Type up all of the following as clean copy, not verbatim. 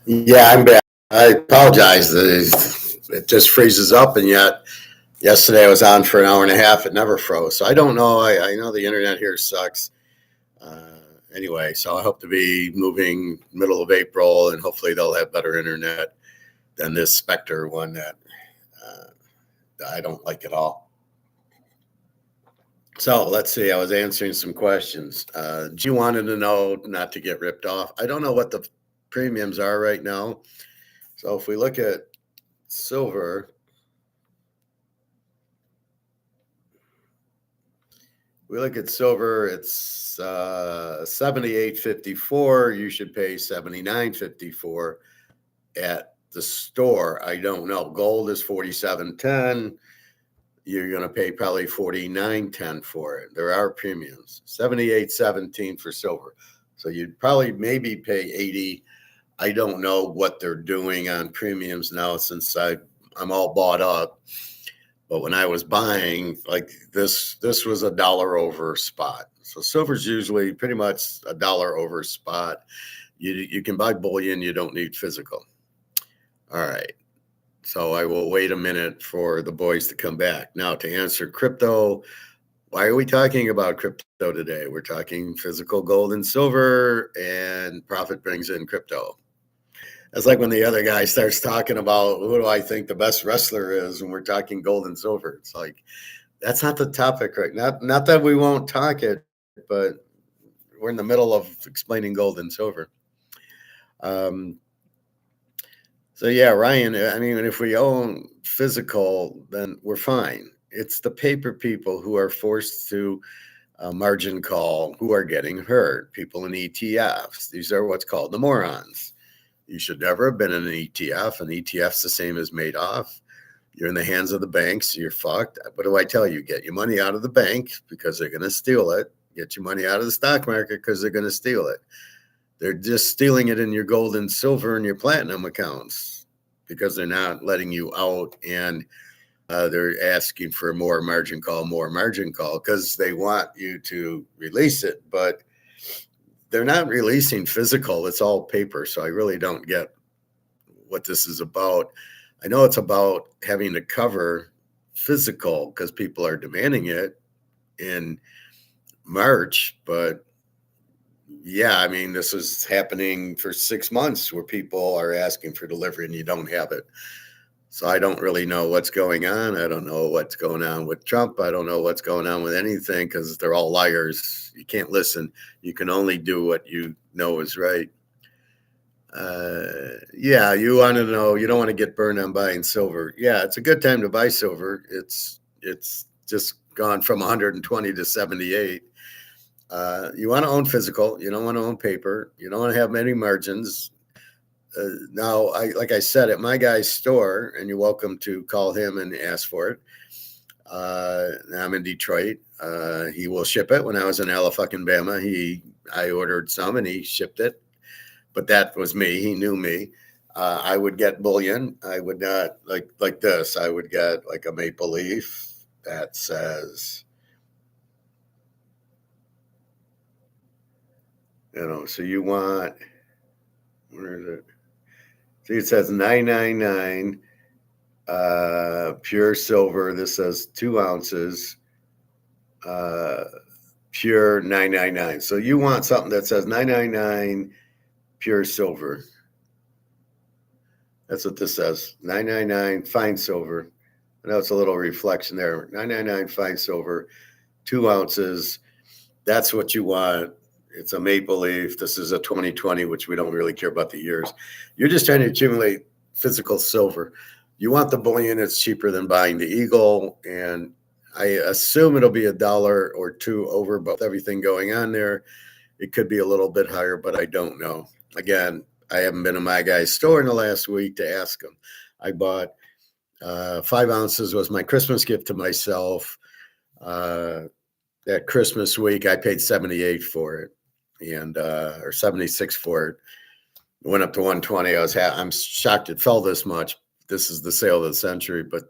Yeah, I'm back. I apologize. It just freezes up, and yet yesterday I was on for an hour and a half. It never froze. So I don't know. I know the internet here sucks. Uh, anyway, so I hope to be moving middle of April, and hopefully they'll have better internet than this Spectre one that I don't like at all. So let's see. I was answering some questions. G wanted to know not to get ripped off. I don't know what the premiums are right now. So if we look at silver, we look at silver, it's 78.54. You should pay 79.54 at the store. I don't know. Gold is 47.10. You're going to pay probably 49.10 for it. There are premiums. 78.17 for silver. So you'd probably maybe pay 80. I don't know what they're doing on premiums now since I'm all bought up. But when I was buying, like this was a dollar over spot. So silver's usually pretty much a dollar over spot. You can buy bullion, you don't need physical. All right. So I will wait a minute for the boys to come back. Now to answer crypto, why are we talking about crypto today? We're talking physical gold and silver, and profit brings in crypto. It's like when the other guy starts talking about who do I think the best wrestler is, and we're talking gold and silver. It's like that's not the topic, right? Not that we won't talk it, but we're in the middle of explaining gold and silver. Um, so yeah, Ryan. I mean, if we own physical, then we're fine. It's the paper people who are forced to margin call who are getting hurt. People in ETFs. These are what's called the morons. You should never have been in an ETF. An ETF's the same as Madoff. You're in the hands of the banks. You're fucked. What do I tell you? Get your money out of the bank because they're going to steal it. Get your money out of the stock market because they're going to steal it. They're just stealing it in your gold and silver and your platinum accounts because they're not letting you out, and they're asking for more margin call because they want you to release it. But they're not releasing physical. It's all paper. So I really don't get what this is about. I know it's about having to cover physical because people are demanding it in March. But yeah, I mean, this is happening for 6 months where people are asking for delivery and you don't have it. So I don't really know what's going on. I don't know what's going on with Trump. I don't know what's going on with anything because they're all liars. You can't listen. You can only do what you know is right. Yeah, you want to know. You don't want to get burned on buying silver. Yeah, it's a good time to buy silver. It's just gone from 120 to 78. You want to own physical. You don't want to own paper. You don't want to have many margins. Now, like I said, at my guy's store, and you're welcome to call him and ask for it. I'm in Detroit. He will ship it. When I was in Alabama, I ordered some and he shipped it. But that was me. He knew me. I would get bullion. I would not like this. I would get like a maple leaf that says, so you want, where is it? See, it says 999 pure silver. This says 2 ounces pure 999. So you want something that says 999 pure silver. That's what this says. 999 fine silver. I know it's a little reflection there. 999 fine silver, 2 ounces. That's what you want. It's a maple leaf. This is a 2020, which we don't really care about the years. You're just trying to accumulate physical silver. You want the bullion. It's cheaper than buying the eagle. And I assume it'll be $1 or $2 over, but with everything going on there, it could be a little bit higher, but I don't know. Again, I haven't been in my guy's store in the last week to ask him. I bought 5 ounces was my Christmas gift to myself. That Christmas week, I paid 78 for it, and or 76 for it. It went up to 120. I'm shocked it fell this much. This is the sale of the century, but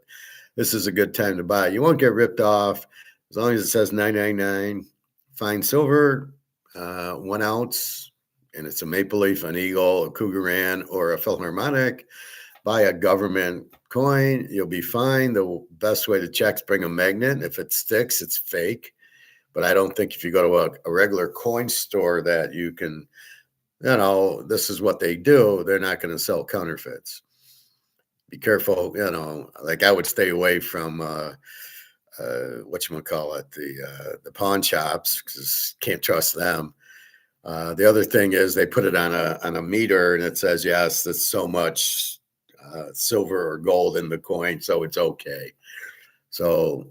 this is a good time to buy. You won't get ripped off as long as it says 999 fine silver, 1 ounce. and it's a maple leaf, an eagle, a cougaran, or a philharmonic, buy a government coin. You'll be fine. The best way to check is bring a magnet. If it sticks, it's fake. But I don't think if you go to a regular coin store that you can, this is what they do. They're not going to sell counterfeits. Be careful, like I would stay away from whatchamacallit, the pawn shops, because can't trust them. The other thing is they put it on a meter and it says, yes, that's so much silver or gold in the coin, so it's okay. So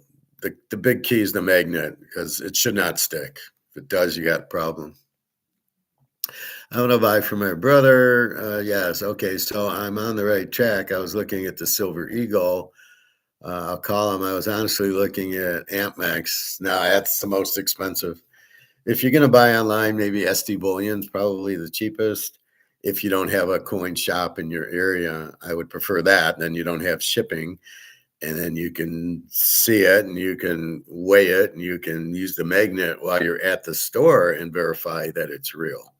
the big key is the magnet, because it should not stick. If it does, you got a problem. I want to buy for my brother. Yes. Okay. So I'm on the right track. I was looking at the Silver Eagle. I'll call him. I was honestly looking at Ampmex. Now that's the most expensive. If you're going to buy online, maybe SD Bullion's probably the cheapest. If you don't have a coin shop in your area, I would prefer that. Then you don't have shipping, and then you can see it and you can weigh it and you can use the magnet while you're at the store and verify that it's real.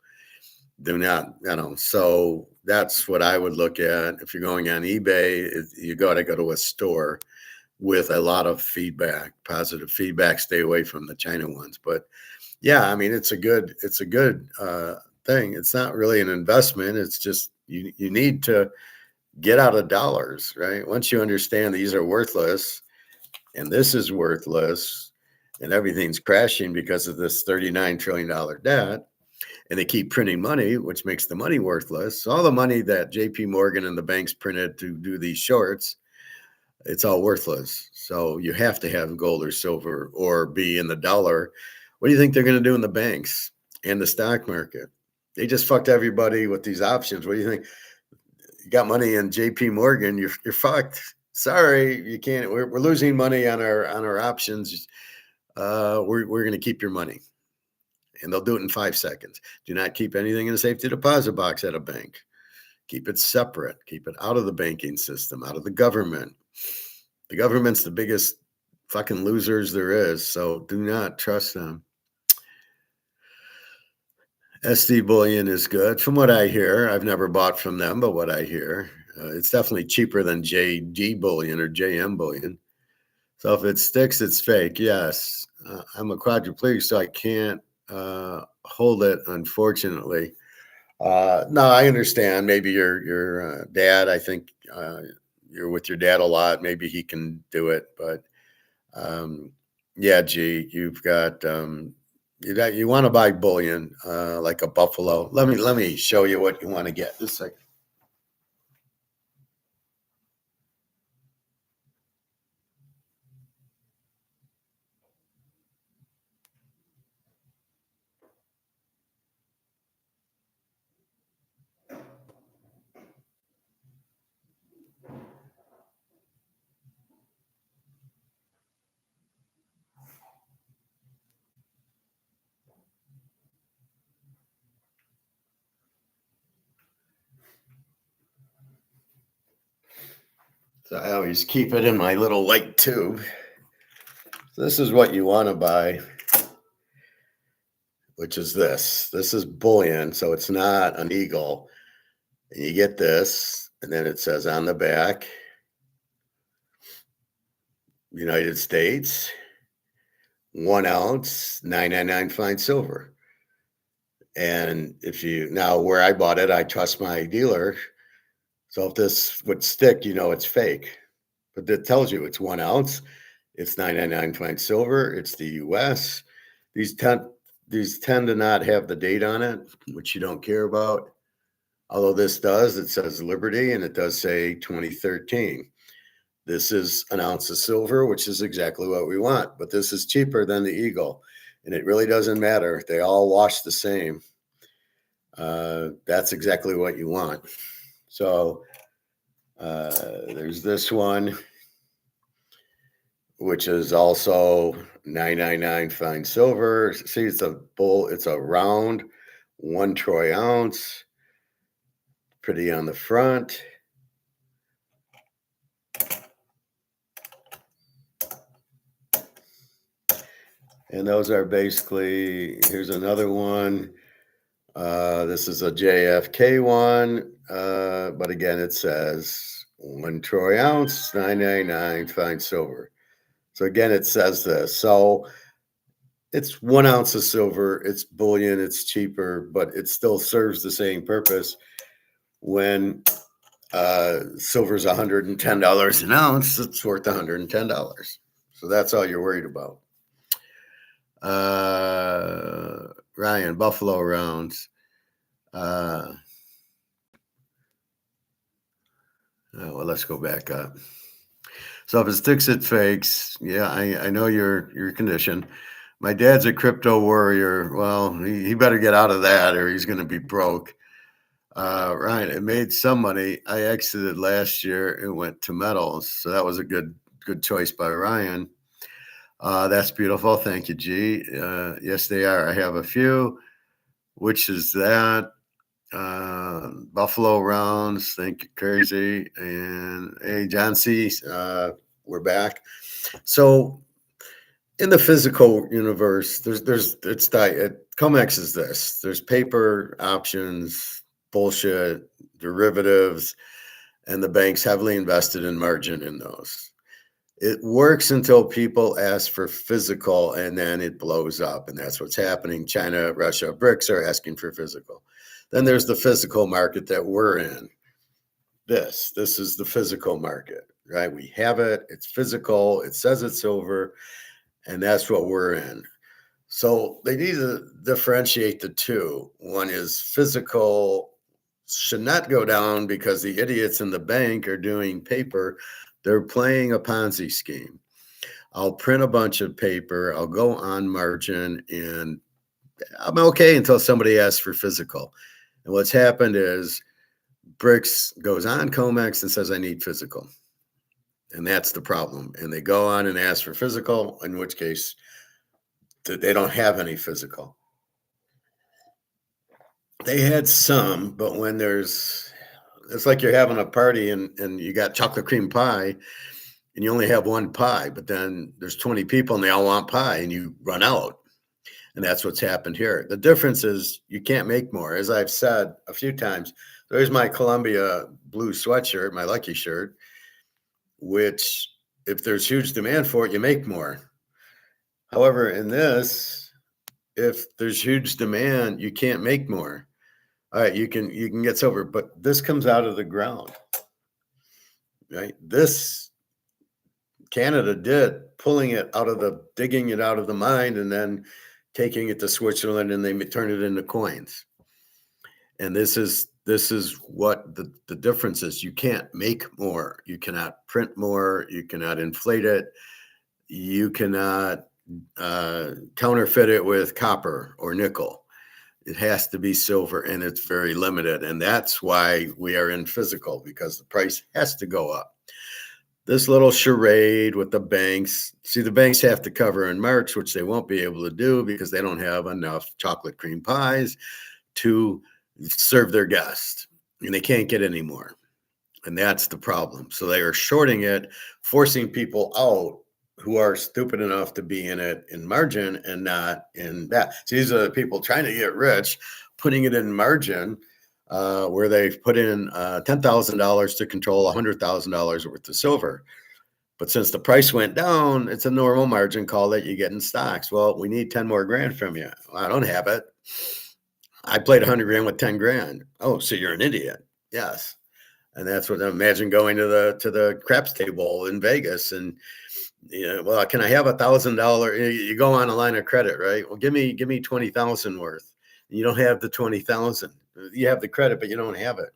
Do not, so that's what I would look at. If you're going on eBay, you got to go to a store with a lot of feedback, positive feedback. Stay away from the China ones. But yeah, I mean, it's a good thing. It's not really an investment. It's just you need to get out of dollars, right? Once you understand these are worthless and this is worthless and everything's crashing because of this $39 trillion debt, and they keep printing money, which makes the money worthless. So all the money that JP Morgan and the banks printed to do these shorts, it's all worthless. So you have to have gold or silver or be in the dollar. What do you think they're going to do in the banks and the stock market? They just fucked everybody with these options. What do you think? You got money in JP Morgan, you're fucked. Sorry, you can't. We're losing money on our options. We're going to keep your money. And they'll do it in 5 seconds. Do not keep anything in a safety deposit box at a bank. Keep it separate. Keep it out of the banking system, out of the government. The government's the biggest fucking losers there is, so do not trust them. SD Bullion is good. From what I hear, I've never bought from them, but what I hear, it's definitely cheaper than JD Bullion or JM Bullion. So if it sticks, it's fake. Yes. I'm a quadriplegic, so I can't hold it, unfortunately. No, I understand. Maybe your dad, I think you're with your dad a lot. Maybe he can do it. But yeah, G, you want to buy bullion like a buffalo. Let me show you what you want to get. Just a second. So I always keep it in my little light tube. So this is what you want to buy, which is this. This is bullion, so it's not an eagle. And you get this, and then it says on the back, United States, 1 ounce, 999 fine silver. And if you now where I bought it, I trust my dealer. So if this would stick, it's fake. But that tells you it's 1 ounce, it's 999 fine silver, it's the US. These tend to not have the date on it, which you don't care about. Although this does, it says Liberty and it does say 2013. This is an ounce of silver, which is exactly what we want, but this is cheaper than the Eagle. And it really doesn't matter. They all wash the same. That's exactly what you want. So there's this one, which is also 999 fine silver. See, it's a round 1 troy ounce. Pretty on the front. And those are basically, here's another one. This is a JFK one, but again, it says 1 troy ounce, 9.99 fine silver. So again, it says this. So it's 1 ounce of silver. It's bullion. It's cheaper, but it still serves the same purpose. When silver's $110 an ounce, it's worth $110. So that's all you're worried about. Ryan, Buffalo rounds. Well, let's go back up. So if it sticks, it fakes. Yeah, I know your condition. My dad's a crypto warrior. Well, he better get out of that or he's going to be broke. Ryan, it made some money. I exited last year. It went to metals. So that was a good choice by Ryan. That's beautiful. Thank you, G. Yes, they are. I have a few. Which is that? Buffalo rounds. Thank you, Crazy. And hey, John C. We're back. So in the physical universe, COMEX is this. There's paper options, bullshit, derivatives, and the bank's heavily invested in margin in those. It works until people ask for physical and then it blows up. And that's what's happening. China, Russia, BRICS are asking for physical. Then there's the physical market that we're in. This is the physical market, right? We have it. It's physical. It says it's silver. And that's what we're in. So they need to differentiate the two. One is physical should not go down because the idiots in the bank are doing paper. They're playing a Ponzi scheme. I'll print a bunch of paper. I'll go on margin and I'm okay until somebody asks for physical. And what's happened is BRICS goes on COMEX and says, I need physical. And that's the problem. And they go on and ask for physical, in which case they don't have any physical. They had some, but when it's like you're having a party and you got chocolate cream pie and you only have one pie, but then there's 20 people and they all want pie and you run out. And that's what's happened here. The difference is you can't make more. As I've said a few times, there's my Columbia blue sweatshirt, my lucky shirt, which if there's huge demand for it, you make more. However, in this, if there's huge demand, you can't make more. All right, you can get silver, but this comes out of the ground, right? This Canada did digging it out of the mine and then taking it to Switzerland and they turn it into coins. And this is what the difference is. You can't make more. You cannot print more. You cannot inflate it. You cannot counterfeit it with copper or nickel. It has to be silver and it's very limited. And that's why we are in physical because the price has to go up. This little charade with the banks. See, the banks have to cover in March, which they won't be able to do because they don't have enough chocolate cream pies to serve their guests. And they can't get any more. And that's the problem. So they are shorting it, forcing people out who are stupid enough to be in it in margin and not in that. So these are the people trying to get rich, putting it in margin where they've put in $10,000 to control $100,000 worth of silver. But since the price went down, it's a normal margin call that you get in stocks. Well, we need 10 more grand from you. Well, I don't have it. I played 100 grand with 10 grand. Oh, so you're an idiot. Yes. And that's what imagine going to the craps table in Vegas and well, can I have $1,000? You go on a line of credit, right? Well, give me 20,000 worth. You don't have the 20,000. You have the credit, but you don't have it.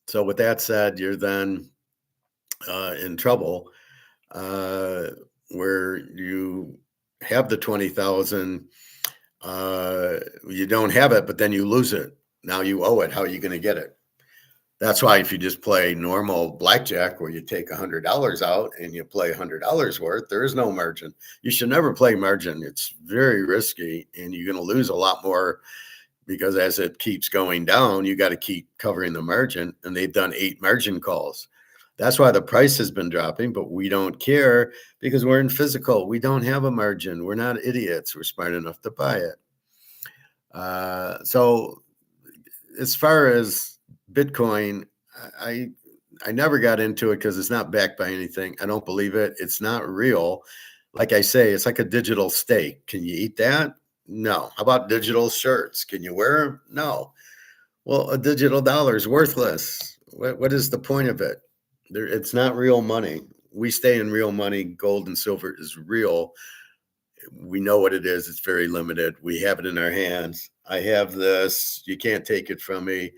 So with that said, you're then in trouble where you have the 20,000. You don't have it, but then you lose it. Now you owe it. How are you going to get it? That's why if you just play normal blackjack where you take $100 out and you play $100 worth, there is no margin. You should never play margin. It's very risky and you're going to lose a lot more because as it keeps going down, you got to keep covering the margin. And they've done 8 margin calls. That's why the price has been dropping, but we don't care because we're in physical. We don't have a margin. We're not idiots. We're smart enough to buy it. So as far as Bitcoin, I I never got into it because it's not backed by anything. I don't believe it. It's not real. Like I say, it's like a digital steak. Can you eat that? No. How about digital shirts? Can you wear them? No. Well, a digital dollar is worthless. What is the point of it? It's not real money. We stay in real money. Gold and silver is real. We know what it is. It's very limited. We have it in our hands. I have this. You can't take it from me.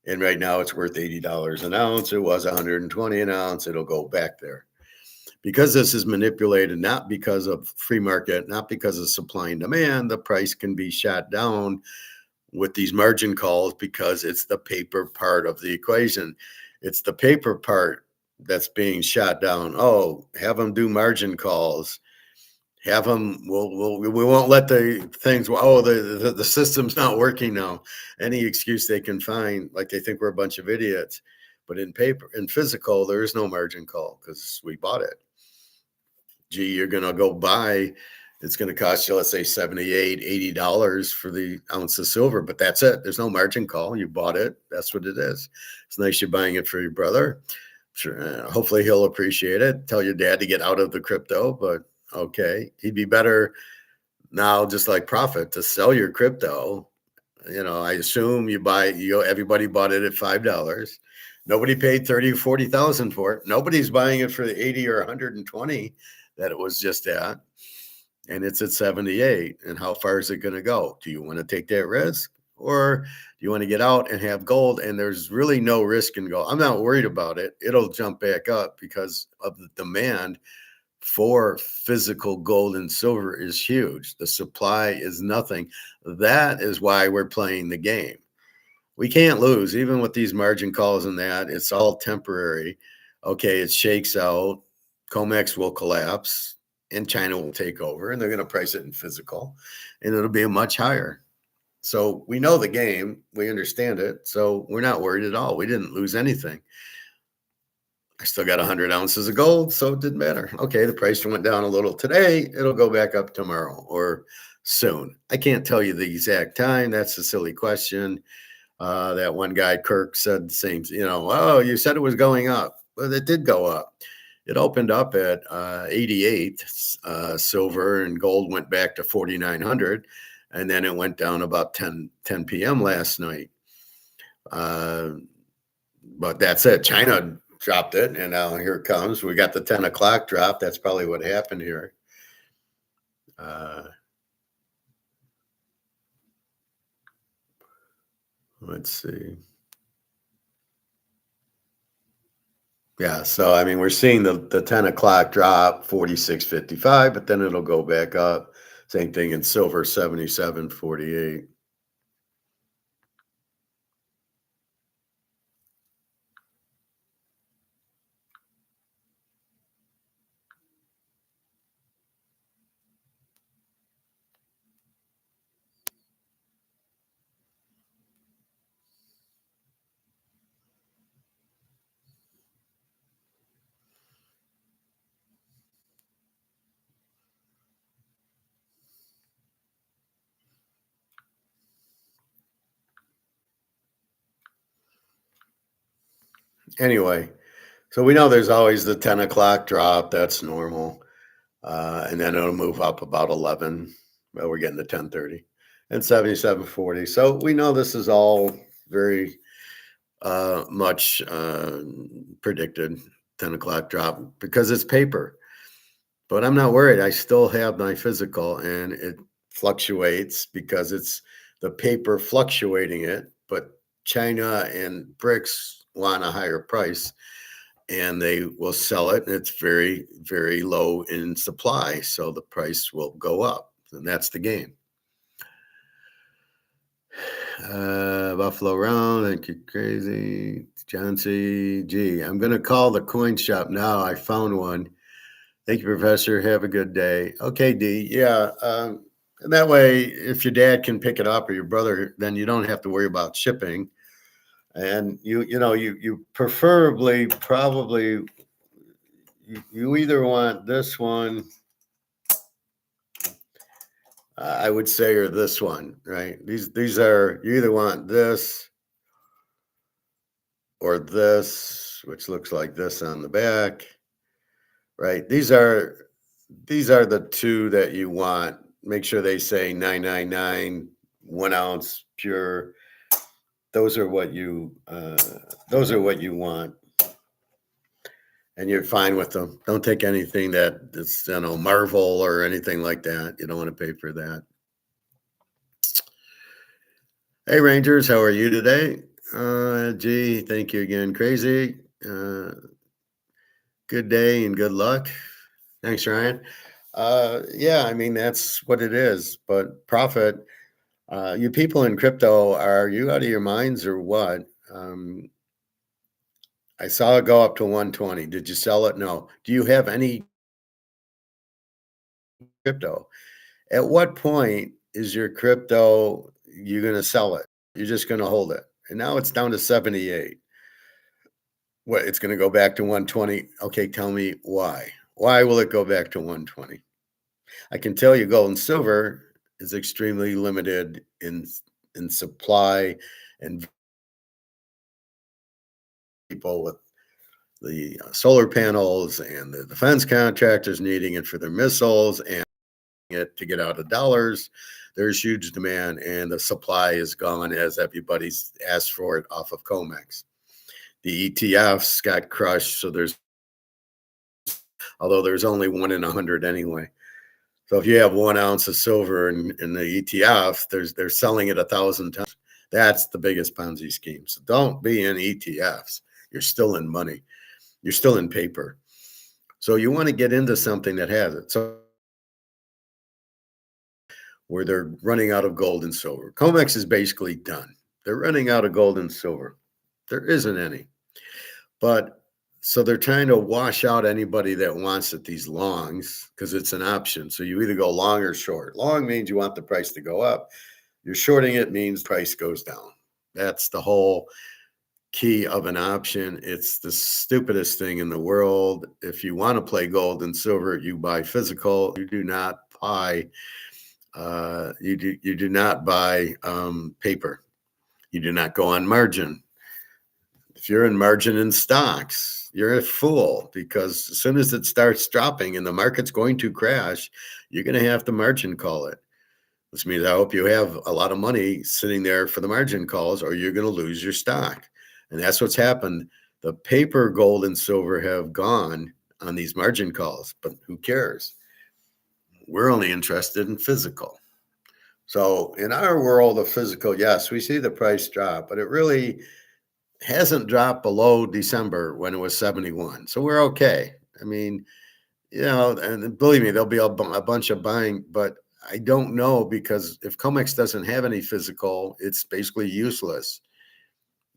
And right now it's worth $80 an ounce. It was 120 an ounce. It'll go back there. Because this is manipulated, not because of free market, not because of supply and demand, the price can be shot down with these margin calls because it's the paper part of the equation. It's the paper part that's being shot down. Oh, have them do margin calls. Have them. We won't let the things. Oh, the system's not working now. Any excuse they can find, like they think we're a bunch of idiots. But in paper, in physical, there is no margin call because we bought it. Gee, you're gonna go buy. It's going to cost you, let's say, $78, $80 for the ounce of silver, but that's it. There's no margin call. You bought it. That's what it is. It's nice you're buying it for your brother. Sure. Hopefully he'll appreciate it. Tell your dad to get out of the crypto, but okay. He'd be better now, just like profit, to sell your crypto. I assume everybody bought it at $5. Nobody paid 30 or 40,000 for it. Nobody's buying it for the 80 or 120 that it was just at. And it's at 78. And how far is it going to go? Do you want to take that risk, or do you want to get out and have gold? And there's really no risk in gold. I'm not worried about it. It'll jump back up because of the demand for physical gold and silver is huge. The supply is nothing. That is why we're playing the game. We can't lose, even with these margin calls and that. It's all temporary. Okay, it shakes out. COMEX will collapse and China will take over, and they're going to price it in physical, and it'll be a much higher. So we know the game. We understand it. So we're not worried at all. We didn't lose anything. I still got 100 ounces of gold, so it didn't matter. Okay, the price went down a little today. It'll go back up tomorrow or soon. I can't tell you the exact time. That's a silly question. That one guy, Kirk, said the same, oh, you said it was going up. Well, it did go up. It opened up at 88 silver, and gold went back to 4,900. And then it went down about 10 p.m. last night. But that's it. China dropped it, and now here it comes. We got the 10 o'clock drop. That's probably what happened here. Let's see. Yeah, so I mean, we're seeing the 10 o'clock drop 46.55, but then it'll go back up. Same thing in silver, 77.48. Anyway, so we know there's always the 10 o'clock drop. That's normal. And then it'll move up about 11. Well, we're getting to 10:30 and 77.40. So we know this is all very much predicted 10 o'clock drop because it's paper. But I'm not worried. I still have my physical, and it fluctuates because it's the paper fluctuating it. But China and BRICS want a higher price, and they will sell it. And it's very, very low in supply. So the price will go up. And that's the game. Buffalo Round, thank you, crazy. John C. G. I'm going to call the coin shop now. I found one. Thank you, Professor. Have a good day. Okay, D. Yeah. And that way, if your dad can pick it up or your brother, then you don't have to worry about shipping. And you preferably probably you either want this one I would say, or this one, right? These are, you either want this or this, which looks like this on the back, right? These are the two that you want. Make sure they say 999, 1 ounce pure. Those are what you want, and you're fine with them. Don't take anything that is, Marvel or anything like that. You don't want to pay for that. Hey Rangers, how are you today? Gee, thank you again. Crazy. Good day and good luck. Thanks, Ryan. Yeah, I mean that's what it is. But profit, you people in crypto, are you out of your minds or what? I saw it go up to 120. Did you sell it? No. Do you have any crypto? At what point is your crypto you're going to sell it? You're just going to hold it. And now it's down to 78. What, it's going to go back to 120? Okay, tell me why. Why will it go back to 120? I can tell you gold and silver is extremely limited in supply, and people with the solar panels and the defense contractors needing it for their missiles and it to get out of dollars. There's huge demand, and the supply is gone as everybody's asked for it off of COMEX. The ETFs got crushed, so although there's only 1 in 100 anyway. So if you have 1 ounce of silver in the ETF, they're selling it 1,000 times. That's the biggest Ponzi scheme. So don't be in ETFs. You're still in money. You're still in paper. So you want to get into something that has it. So where they're running out of gold and silver. COMEX is basically done. They're running out of gold and silver. There isn't any. But so they're trying to wash out anybody that wants it, these longs, because it's an option. So you either go long or short. Long means you want the price to go up. You're shorting it means price goes down. That's the whole key of an option. It's the stupidest thing in the world. If you want to play gold and silver, you buy physical. You do not buy you do not buy paper. You do not go on margin. If you're in margin in stocks, you're a fool, because as soon as it starts dropping and the market's going to crash, you're going to have to margin call it. Which means I hope you have a lot of money sitting there for the margin calls, or you're going to lose your stock. And that's what's happened. The paper gold and silver have gone on these margin calls, but who cares? We're only interested in physical. So in our world of physical, yes, we see the price drop, but it really hasn't dropped below December when it was 71. So we're okay. I mean, and believe me, there'll be a bunch of buying, but I don't know, because if COMEX doesn't have any physical, it's basically useless.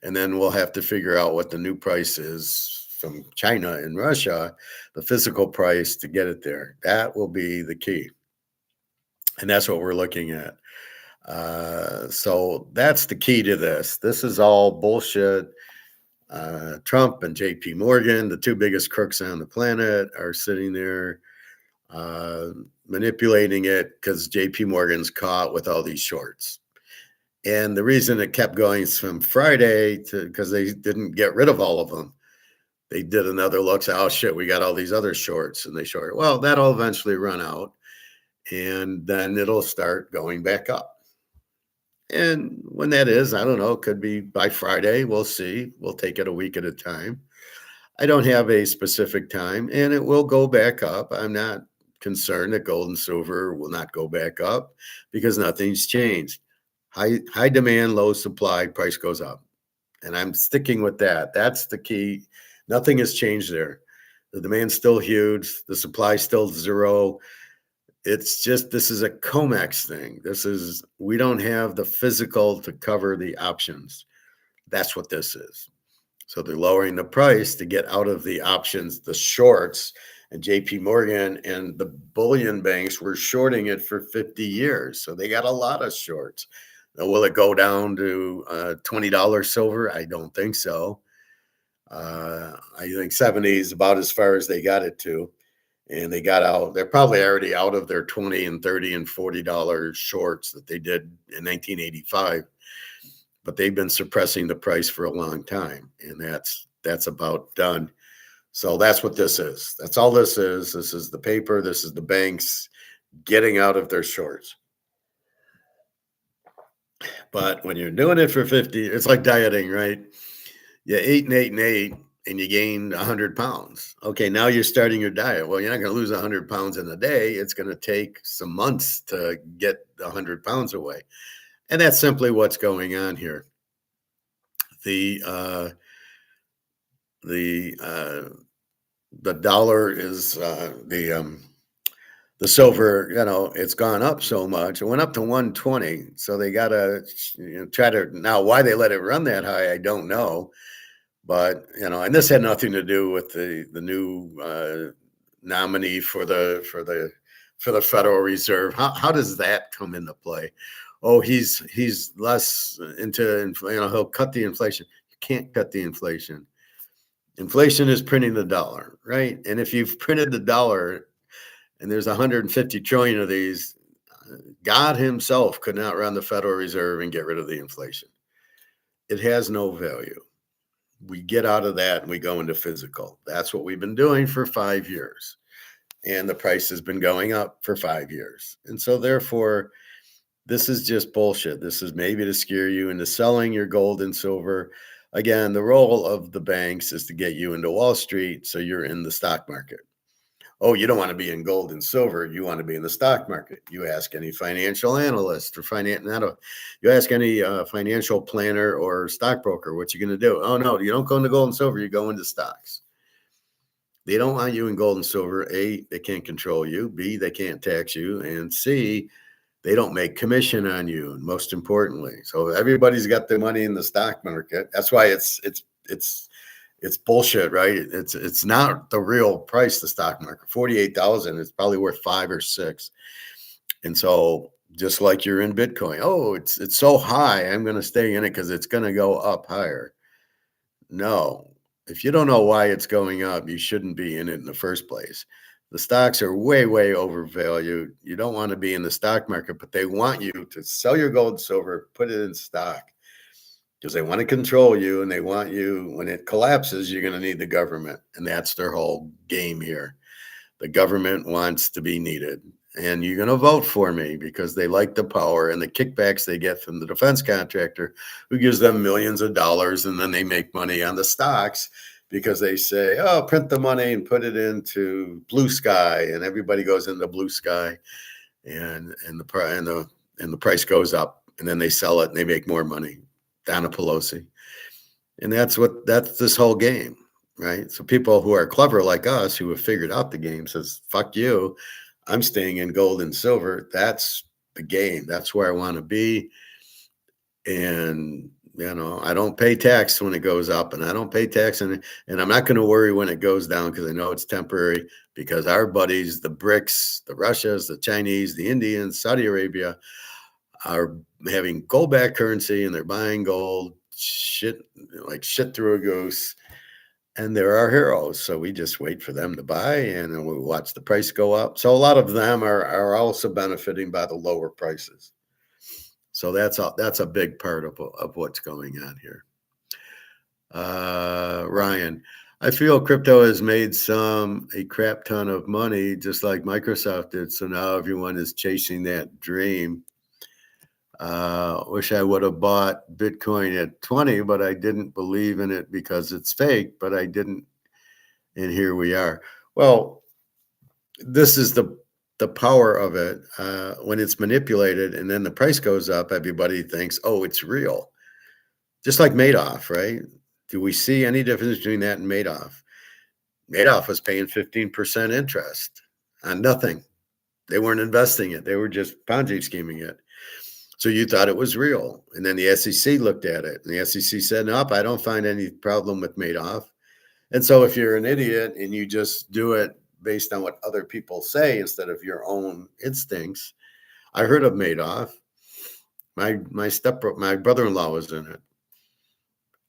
And then we'll have to figure out what the new price is from China and Russia, the physical price to get it there. That will be the key. And that's what we're looking at. So that's the key to this. This is all bullshit. Trump and JP Morgan, the two biggest crooks on the planet, are sitting there manipulating it because JP Morgan's caught with all these shorts. And the reason it kept going from Friday because they didn't get rid of all of them. They did another look, say, oh shit, we got all these other shorts, and they short. Well, that'll eventually run out, and then it'll start going back up. And when that is, I don't know, it could be by Friday. We'll see. We'll take it a week at a time. I don't have a specific time, and it will go back up. I'm not concerned that gold and silver will not go back up because nothing's changed. High demand, low supply, price goes up. And I'm sticking with that. That's the key. Nothing has changed there. The demand's still huge. The supply still zero. It's just, this is a COMEX thing. We don't have the physical to cover the options. That's what this is. So they're lowering the price to get out of the options, the shorts, and JP Morgan and the bullion banks were shorting it for 50 years. So they got a lot of shorts. Now, will it go down to $20 silver? I don't think so. I think 70 is about as far as they got it to. and they got out. They're probably already out of their 20 and 30 and $40 shorts that they did in 1985, but they've been suppressing the price for a long time, and that's about done. So that's what this is. That's all this is. This is the paper. This is the banks getting out of their shorts. But when you're doing it for 50, it's like dieting, right? You ate and ate and ate, and you gained 100 pounds. Okay, now you're starting your diet. Well, you're not going to lose 100 pounds in a day. It's going to take some months to get 100 pounds away. And that's simply what's going on here. The the dollar is the silver, it's gone up so much. It went up to 120. So they got to try to, now why they let it run that high, I don't know. But, and this had nothing to do with the new nominee for the Federal Reserve. How does that come into play? Oh, he's less into, he'll cut the inflation. You can't cut the inflation. Inflation is printing the dollar, right? And if you've printed the dollar and there's 150 trillion of these, God himself could not run the Federal Reserve and get rid of the inflation. It has no value. We get out of that and we go into physical. That's what we've been doing for 5 years. And the price has been going up for 5 years. And so therefore, this is just bullshit. This is maybe to scare you into selling your gold and silver. Again, the role of the banks is to get you into Wall Street so you're in the stock market. Oh, you don't want to be in gold and silver. You want to be in the stock market. You ask any financial analyst or you ask any financial planner or stockbroker, what you going to do? Oh, no, you don't go into gold and silver. You go into stocks. They don't want you in gold and silver. A, they can't control you. B, they can't tax you. And C, they don't make commission on you. And most importantly, so everybody's got their money in the stock market. That's why it's bullshit, right? It's not the real price, the stock market. 48,000 is probably worth 5 or 6. And so just like you're in Bitcoin, oh, it's so high, I'm going to stay in it because it's going to go up higher. No, if you don't know why it's going up, you shouldn't be in it in the first place. The stocks are way, way overvalued. You don't want to be in the stock market, but they want you to sell your gold and silver, put it in stock, because they want to control you, and they want you, when it collapses, you're going to need the government. And that's their whole game here. The government wants to be needed. And you're going to vote for me because they like the power and the kickbacks they get from the defense contractor who gives them millions of dollars. And then they make money on the stocks because they say, oh, print the money and put it into blue sky. And everybody goes into blue sky and the price goes up, and then they sell it and they make more money. Donna Pelosi. And that's this whole game, right? So people who are clever like us, who have figured out the game, says, fuck you, I'm staying in gold and silver. That's the game. That's where I want to be. And, I don't pay tax when it goes up, and I don't pay tax. And I'm not going to worry when it goes down because I know it's temporary, because our buddies, the BRICS, the Russias, the Chinese, the Indians, Saudi Arabia, are having gold-backed currency, and they're buying gold shit through a goose, and they're our heroes. So we just wait for them to buy, and then we watch the price go up. So a lot of them are also benefiting by the lower prices. So that's a big part of what's going on here. Ryan, I feel crypto has made a crap ton of money, just like Microsoft did. So now everyone is chasing that dream. Wish I would have bought Bitcoin at 20, but I didn't believe in it because it's fake, but I didn't. And here we are. Well, this is the power of it. When it's manipulated and then the price goes up, everybody thinks, oh, it's real. Just like Madoff, right? Do we see any difference between that and Madoff? Madoff was paying 15% interest on nothing. They weren't investing it. They were just Ponzi scheming it. So you thought it was real. And then the SEC looked at it, and the SEC said, nope, I don't find any problem with Madoff. And so if you're an idiot and you just do it based on what other people say instead of your own instincts, I heard of Madoff. My brother-in-law was in it.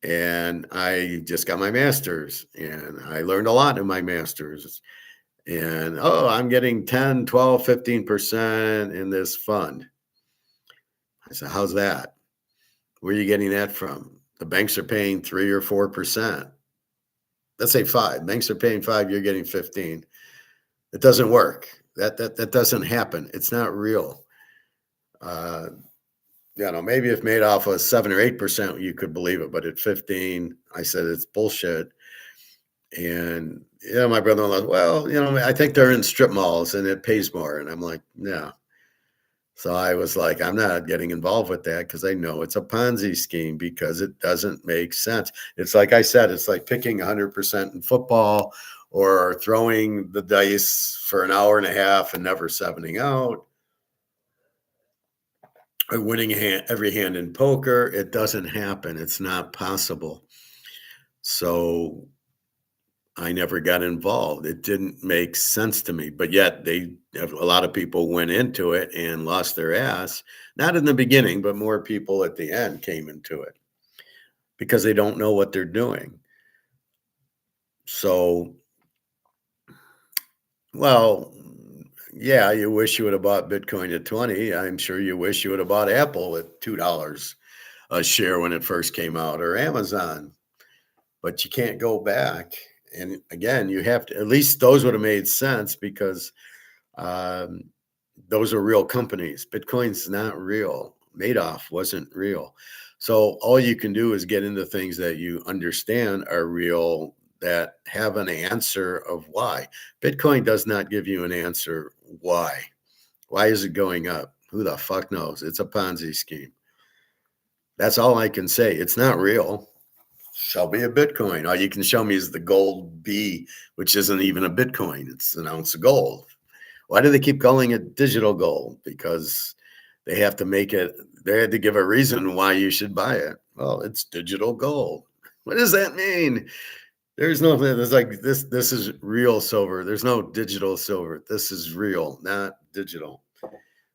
And I just got my master's, and I learned a lot in my master's. And, oh, I'm getting 10, 12, 15% in this fund. I said, how's that? Where are you getting that from? The banks are paying 3 or 4%. Let's say 5. Banks are paying 5, you're getting 15. It doesn't work. That doesn't happen. It's not real. Uh, maybe if Madoff was 7 or 8%, you could believe it. But at 15, I said it's bullshit. And my brother-in-law, well, I think they're in strip malls and it pays more. And I'm like, no. So I was like, I'm not getting involved with that because I know it's a Ponzi scheme because it doesn't make sense. It's like I said, it's like picking 100% in football or throwing the dice for an hour and a half and never sevening out, or winning every hand in poker. It doesn't happen. It's not possible. So I never got involved. It didn't make sense to me, but yet a lot of people went into it and lost their ass. Not in the beginning, but more people at the end came into it because they don't know what they're doing. So, well, yeah, you wish you would have bought Bitcoin at 20. I'm sure you wish you would have bought Apple at $2 a share when it first came out, or Amazon, but you can't go back. And again, you have to, at least those would have made sense because those are real companies. Bitcoin's not real. Madoff wasn't real. So all you can do is get into things that you understand are real, that have an answer of why. Bitcoin does not give you an answer why. Why is it going up? Who the fuck knows? It's a Ponzi scheme. That's all I can say. It's not real. Show me a Bitcoin. All you can show me is the gold B, which isn't even a Bitcoin. It's an ounce of gold. Why do they keep calling it digital gold? Because they have to make it, they had to give a reason why you should buy it. Well, it's digital gold. What does that mean? There's like this is real silver. There's no digital silver. This is real, not digital.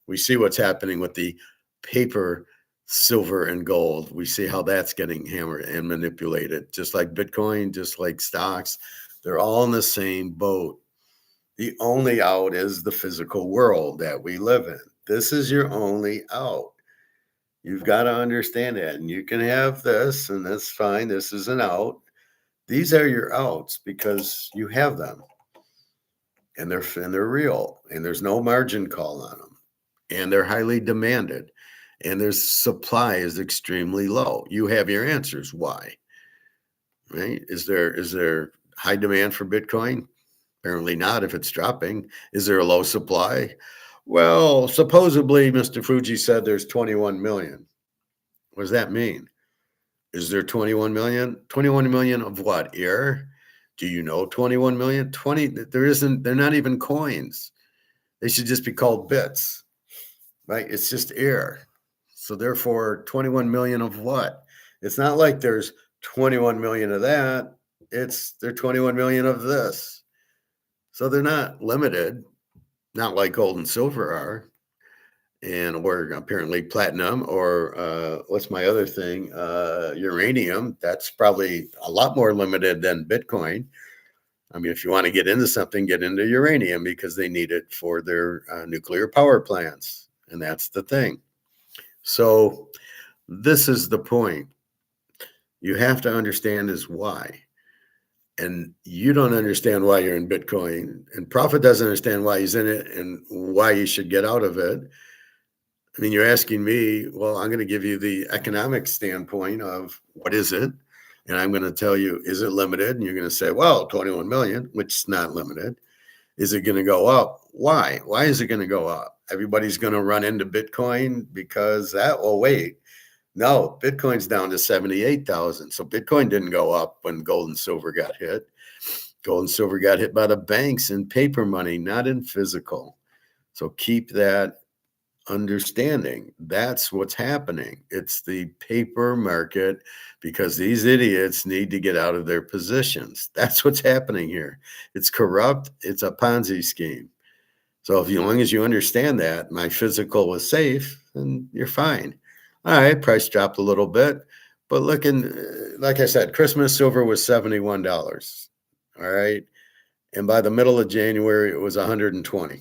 We see what's happening with the paper silver and gold. We see how that's getting hammered and manipulated, just like Bitcoin, just like stocks. They're all in the same boat. The only out is the physical world that we live in. This is your only out. You've got to understand that. And you can have this, and that's fine. This is an out. These are your outs because you have them. And they're real. And there's no margin call on them. And they're highly demanded. And their supply is extremely low. You have your answers. Why? Right? Is there high demand for Bitcoin? Apparently not if it's dropping. Is there a low supply? Well, supposedly Mr. Fuji said there's 21 million. What does that mean? Is there 21 million? 21 million of what? Air? Do you know 21 million? 20, they're not even coins. They should just be called bits, right? It's just air. So therefore, 21 million of what? It's not like there's 21 million of that. They're 21 million of this. So they're not limited, not like gold and silver are, or apparently platinum, or what's my other thing? Uranium. That's probably a lot more limited than Bitcoin. I mean, if you want to get into something, get into uranium because they need it for their nuclear power plants. And that's the thing. So this is the point. You have to understand is why. And you don't understand why you're in Bitcoin, and Prophet doesn't understand why he's in it and why you should get out of it. I mean, you're asking me, well, I'm going to give you the economic standpoint of what is it? And I'm going to tell you, is it limited? And you're going to say, well, 21 million, which is not limited. Is it going to go up? Why? Why is it going to go up? Everybody's going to run into Bitcoin because wait. No, Bitcoin's down to 78,000. So Bitcoin didn't go up when gold and silver got hit. Gold and silver got hit by the banks in paper money, not in physical. So keep that understanding. That's what's happening. It's the paper market because these idiots need to get out of their positions. That's what's happening here. It's corrupt. It's a Ponzi scheme. So as long as you understand that my physical was safe, then you're fine. All right, price dropped a little bit, but like I said, Christmas silver was $71. All right. And by the middle of January, it was 120.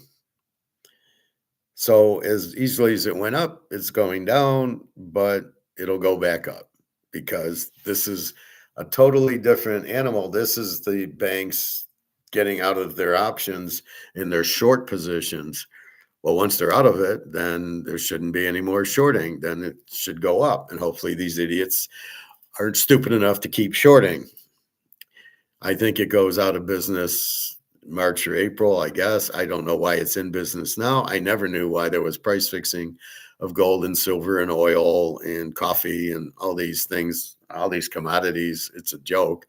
So as easily as it went up, it's going down, but it'll go back up because this is a totally different animal. This is the banks getting out of their options in their short positions. Well, once they're out of it, then there shouldn't be any more shorting. Then it should go up. And hopefully these idiots aren't stupid enough to keep shorting. I think it goes out of business March or April, I guess. I don't know why it's in business now. I never knew why there was price fixing of gold and silver and oil and coffee and all these things, all these commodities. It's a joke.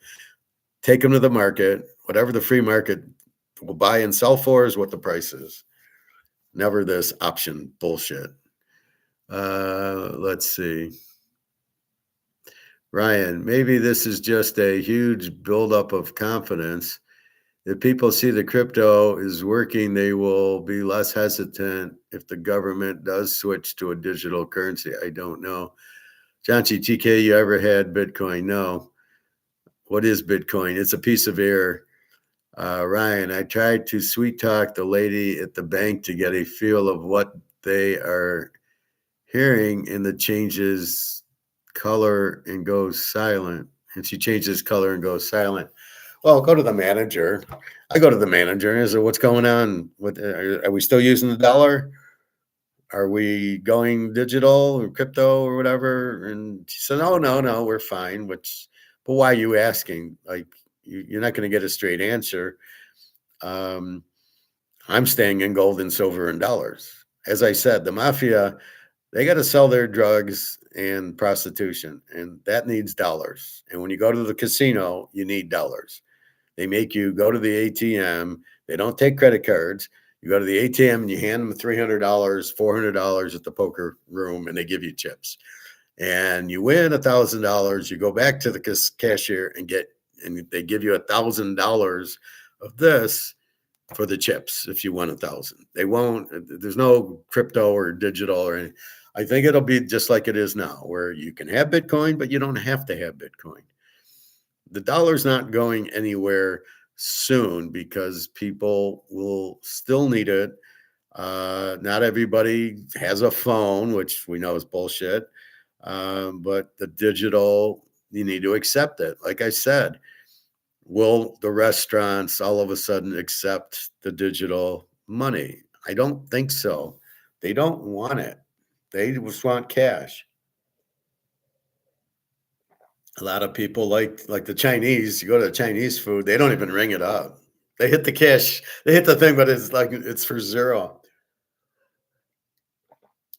Take them to the market. Whatever the free market will buy and sell for is what the price is. Never this option bullshit. Let's see. Ryan, maybe this is just a huge buildup of confidence. If people see the crypto is working, they will be less hesitant if the government does switch to a digital currency. I don't know. John G. TK, you ever had Bitcoin? No. What is Bitcoin? It's a piece of air. Ryan, I tried to sweet talk the lady at the bank to get a feel of what they are hearing, and the changes color and goes silent. And she changes color and goes silent. Well, go to the manager. I go to the manager and I say, "What's going on? Are we still using the dollar? Are we going digital or crypto or whatever?" And she said, "Oh, no, we're fine." But why are you asking? Like, you're not going to get a straight answer. Um, I'm staying in gold and silver and dollars. As I said, the mafia, they got to sell their drugs and prostitution, and that needs dollars. And when you go to the casino, you need dollars. They make you go to the ATM. They don't take credit cards. You go to the ATM and you hand them $300, $400 at the poker room, and they give you chips. And you win $1,000. You go back to the cashier and they give you $1,000 of this for the chips if you won 1,000. They won't. There's no crypto or digital or anything. I think it'll be just like it is now, where you can have Bitcoin, but you don't have to have Bitcoin. The dollar's not going anywhere soon because people will still need it. Not everybody has a phone, which we know is bullshit. But the digital, you need to accept it. Like I said, will the restaurants all of a sudden accept the digital money? I don't think so. They don't want it. They just want cash. A lot of people like the Chinese, you go to Chinese food, they don't even ring it up. They hit the cash, they hit the thing, but it's like it's for zero.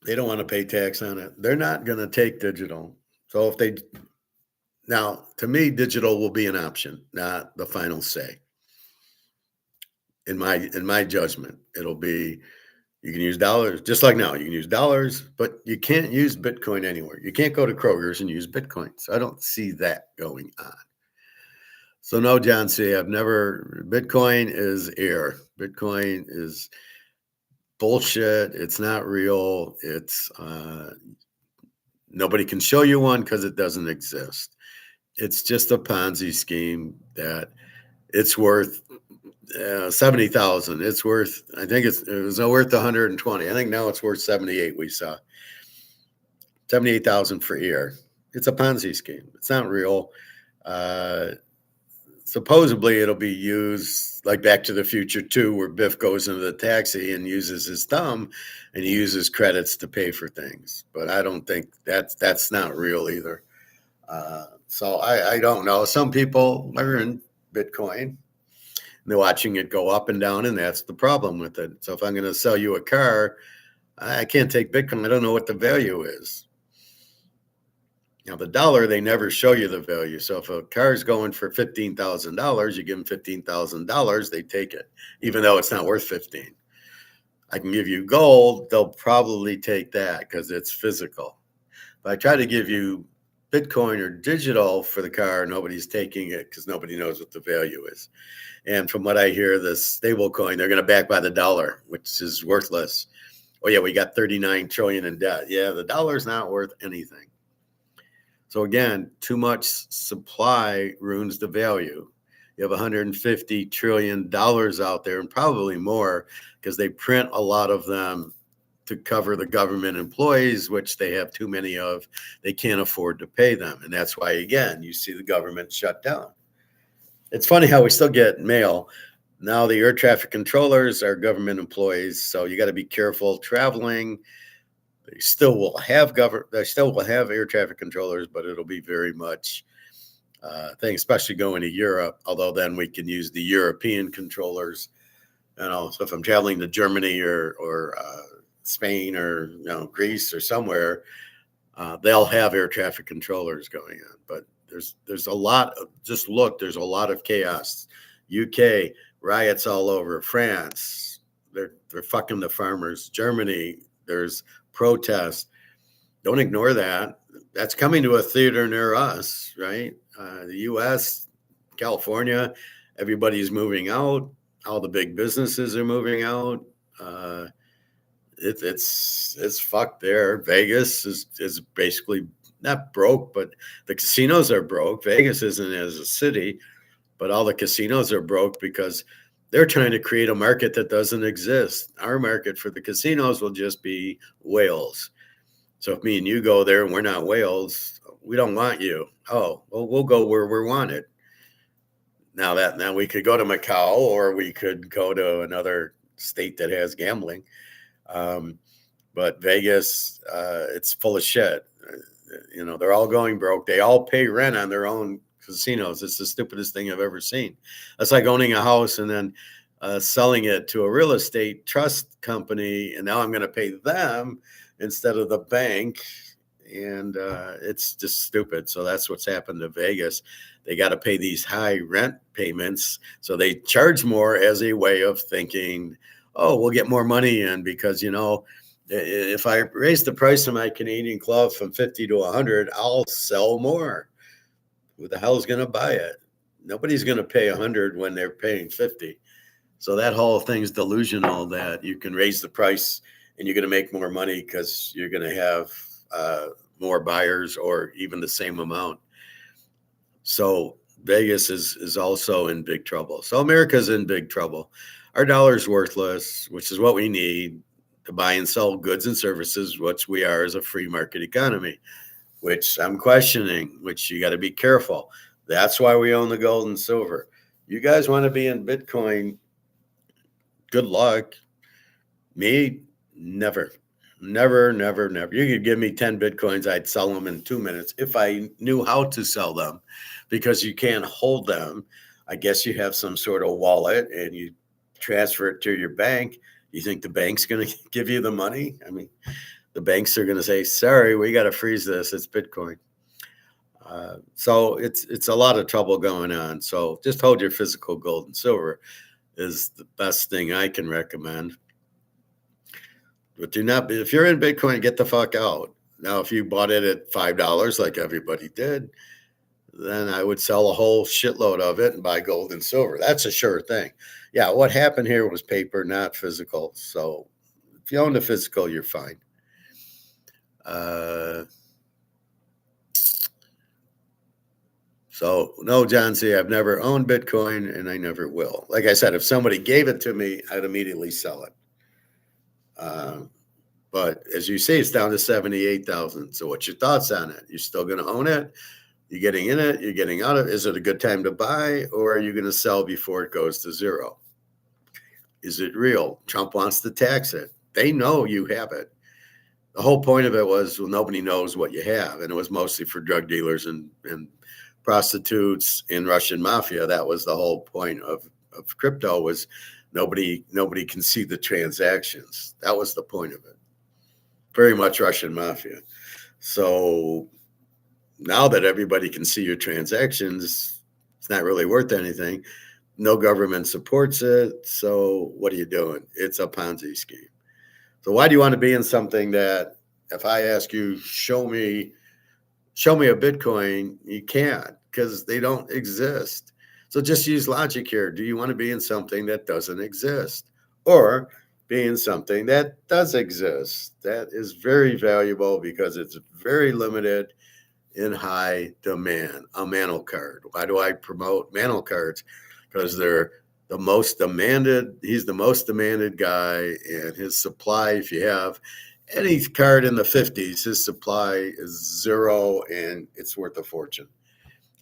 They don't want to pay tax on it. They're not going to take digital. So if they now, to me, digital will be an option, not the final say. In my judgment, it'll be you can use dollars just like now. You can use dollars, but you can't use Bitcoin anywhere. You can't go to Kroger's and use Bitcoin. So I don't see that going on. So no, John C. I've never. Bitcoin is air. Bitcoin is bullshit. It's not real. It's nobody can show you one because it doesn't exist. It's just a Ponzi scheme that it's worth 70,000. It's worth. I think it was worth 120. I think now it's worth 78. We saw 78,000 for air. It's a Ponzi scheme. It's not real. Supposedly it'll be used like Back to the Future 2, where Biff goes into the taxi and uses his thumb and he uses credits to pay for things. But I don't think that's not real either. So I don't know. Some people are in Bitcoin and they're watching it go up and down, and that's the problem with it. So if I'm going to sell you a car, I can't take Bitcoin. I don't know what the value is. Now, the dollar, they never show you the value. So if a car is going for $15,000, you give them $15,000, they take it, even though it's not worth 15. I can give you gold, they'll probably take that because it's physical. If I try to give you Bitcoin or digital for the car, nobody's taking it because nobody knows what the value is. And from what I hear, the stable coin, they're going to back by the dollar, which is worthless. Oh, yeah, we got 39 trillion in debt. Yeah, the dollar's not worth anything. So again, too much supply ruins the value. You have $150 trillion out there, and probably more, because they print a lot of them to cover the government employees, which they have too many of. They can't afford to pay them. And that's why, again, you see the government shut down. It's funny how we still get mail. Now the air traffic controllers are government employees, so you got to be careful traveling. They still will have air traffic controllers, but it'll be very much thing, especially going to Europe. Although then we can use the European controllers. So if I'm traveling to Germany or Spain or Greece or somewhere, they'll have air traffic controllers going on. But there's a lot of, just look, there's a lot of chaos. UK riots all over. France, they're fucking the farmers. Germany, there's protests. Don't ignore that. That's coming to a theater near us, right? The U.S., California, everybody's moving out. All the big businesses are moving out. It's fucked there. Vegas is basically not broke, but the casinos are broke. Vegas isn't as a city, but all the casinos are broke because they're trying to create a market that doesn't exist. Our market for the casinos will just be whales. So if me and you go there and we're not whales, we don't want you. Oh, well, we'll go where we're wanted. Now we could go to Macau, or we could go to another state that has gambling. But Vegas, it's full of shit. They're all going broke. They all pay rent on their own casinos. It's the stupidest thing I've ever seen. That's like owning a house and then selling it to a real estate trust company, and now I'm going to pay them instead of the bank. And it's just stupid. So that's what's happened to Vegas. They got to pay these high rent payments, so they charge more as a way of thinking, oh, we'll get more money in, because if I raise the price of my Canadian club from 50 to 100, I'll sell more. Who the hell is going to buy it? Nobody's going to pay 100 when they're paying 50. So that whole thing's delusional, that you can raise the price and you're going to make more money because you're going to have more buyers, or even the same amount. So Vegas is also in big trouble. So America's in big trouble. Our dollar's worthless, which is what we need to buy and sell goods and services, which we are as a free market economy, which I'm questioning, which you got to be careful. That's why we own the gold and silver. You guys want to be in Bitcoin? Good luck. Me, never. Never. You could give me 10 Bitcoins, I'd sell them in 2 minutes if I knew how to sell them, because you can't hold them. I guess you have some sort of wallet and you transfer it to your bank. You think the bank's going to give you the money? I mean, the banks are going to say, sorry, we got to freeze this. It's Bitcoin. So it's a lot of trouble going on. So just hold your physical gold and silver is the best thing I can recommend. But do not, if you're in Bitcoin, get the fuck out. Now, if you bought it at $5 like everybody did, then I would sell a whole shitload of it and buy gold and silver. That's a sure thing. Yeah, what happened here was paper, not physical. So if you own the physical, you're fine. So no, John C., I've never owned Bitcoin and I never will. Like I said, if somebody gave it to me, I'd immediately sell it. But as you say, it's down to 78,000. So what's your thoughts on it? You're still going to own it? You're getting in it? You're getting out of it? Is it a good time to buy, or are you going to sell before it goes to zero? Is it real? Trump wants to tax it. They know you have it. The whole point of it was, well, nobody knows what you have. And it was mostly for drug dealers and prostitutes and Russian mafia. That was the whole point of crypto, was nobody can see the transactions. That was the point of it. Very much Russian mafia. So now that everybody can see your transactions, it's not really worth anything. No government supports it. So what are you doing? It's a Ponzi scheme. So why do you want to be in something that, if I ask you, show me a Bitcoin, you can't, because they don't exist. So just use logic here. Do you want to be in something that doesn't exist, or be in something that does exist? That is very valuable because it's very limited in high demand. A Mantle card. Why do I promote Mantle cards? Because they're the most demanded. He's the most demanded guy, and his supply, if you have any card in the 50s, his supply is zero, and it's worth a fortune.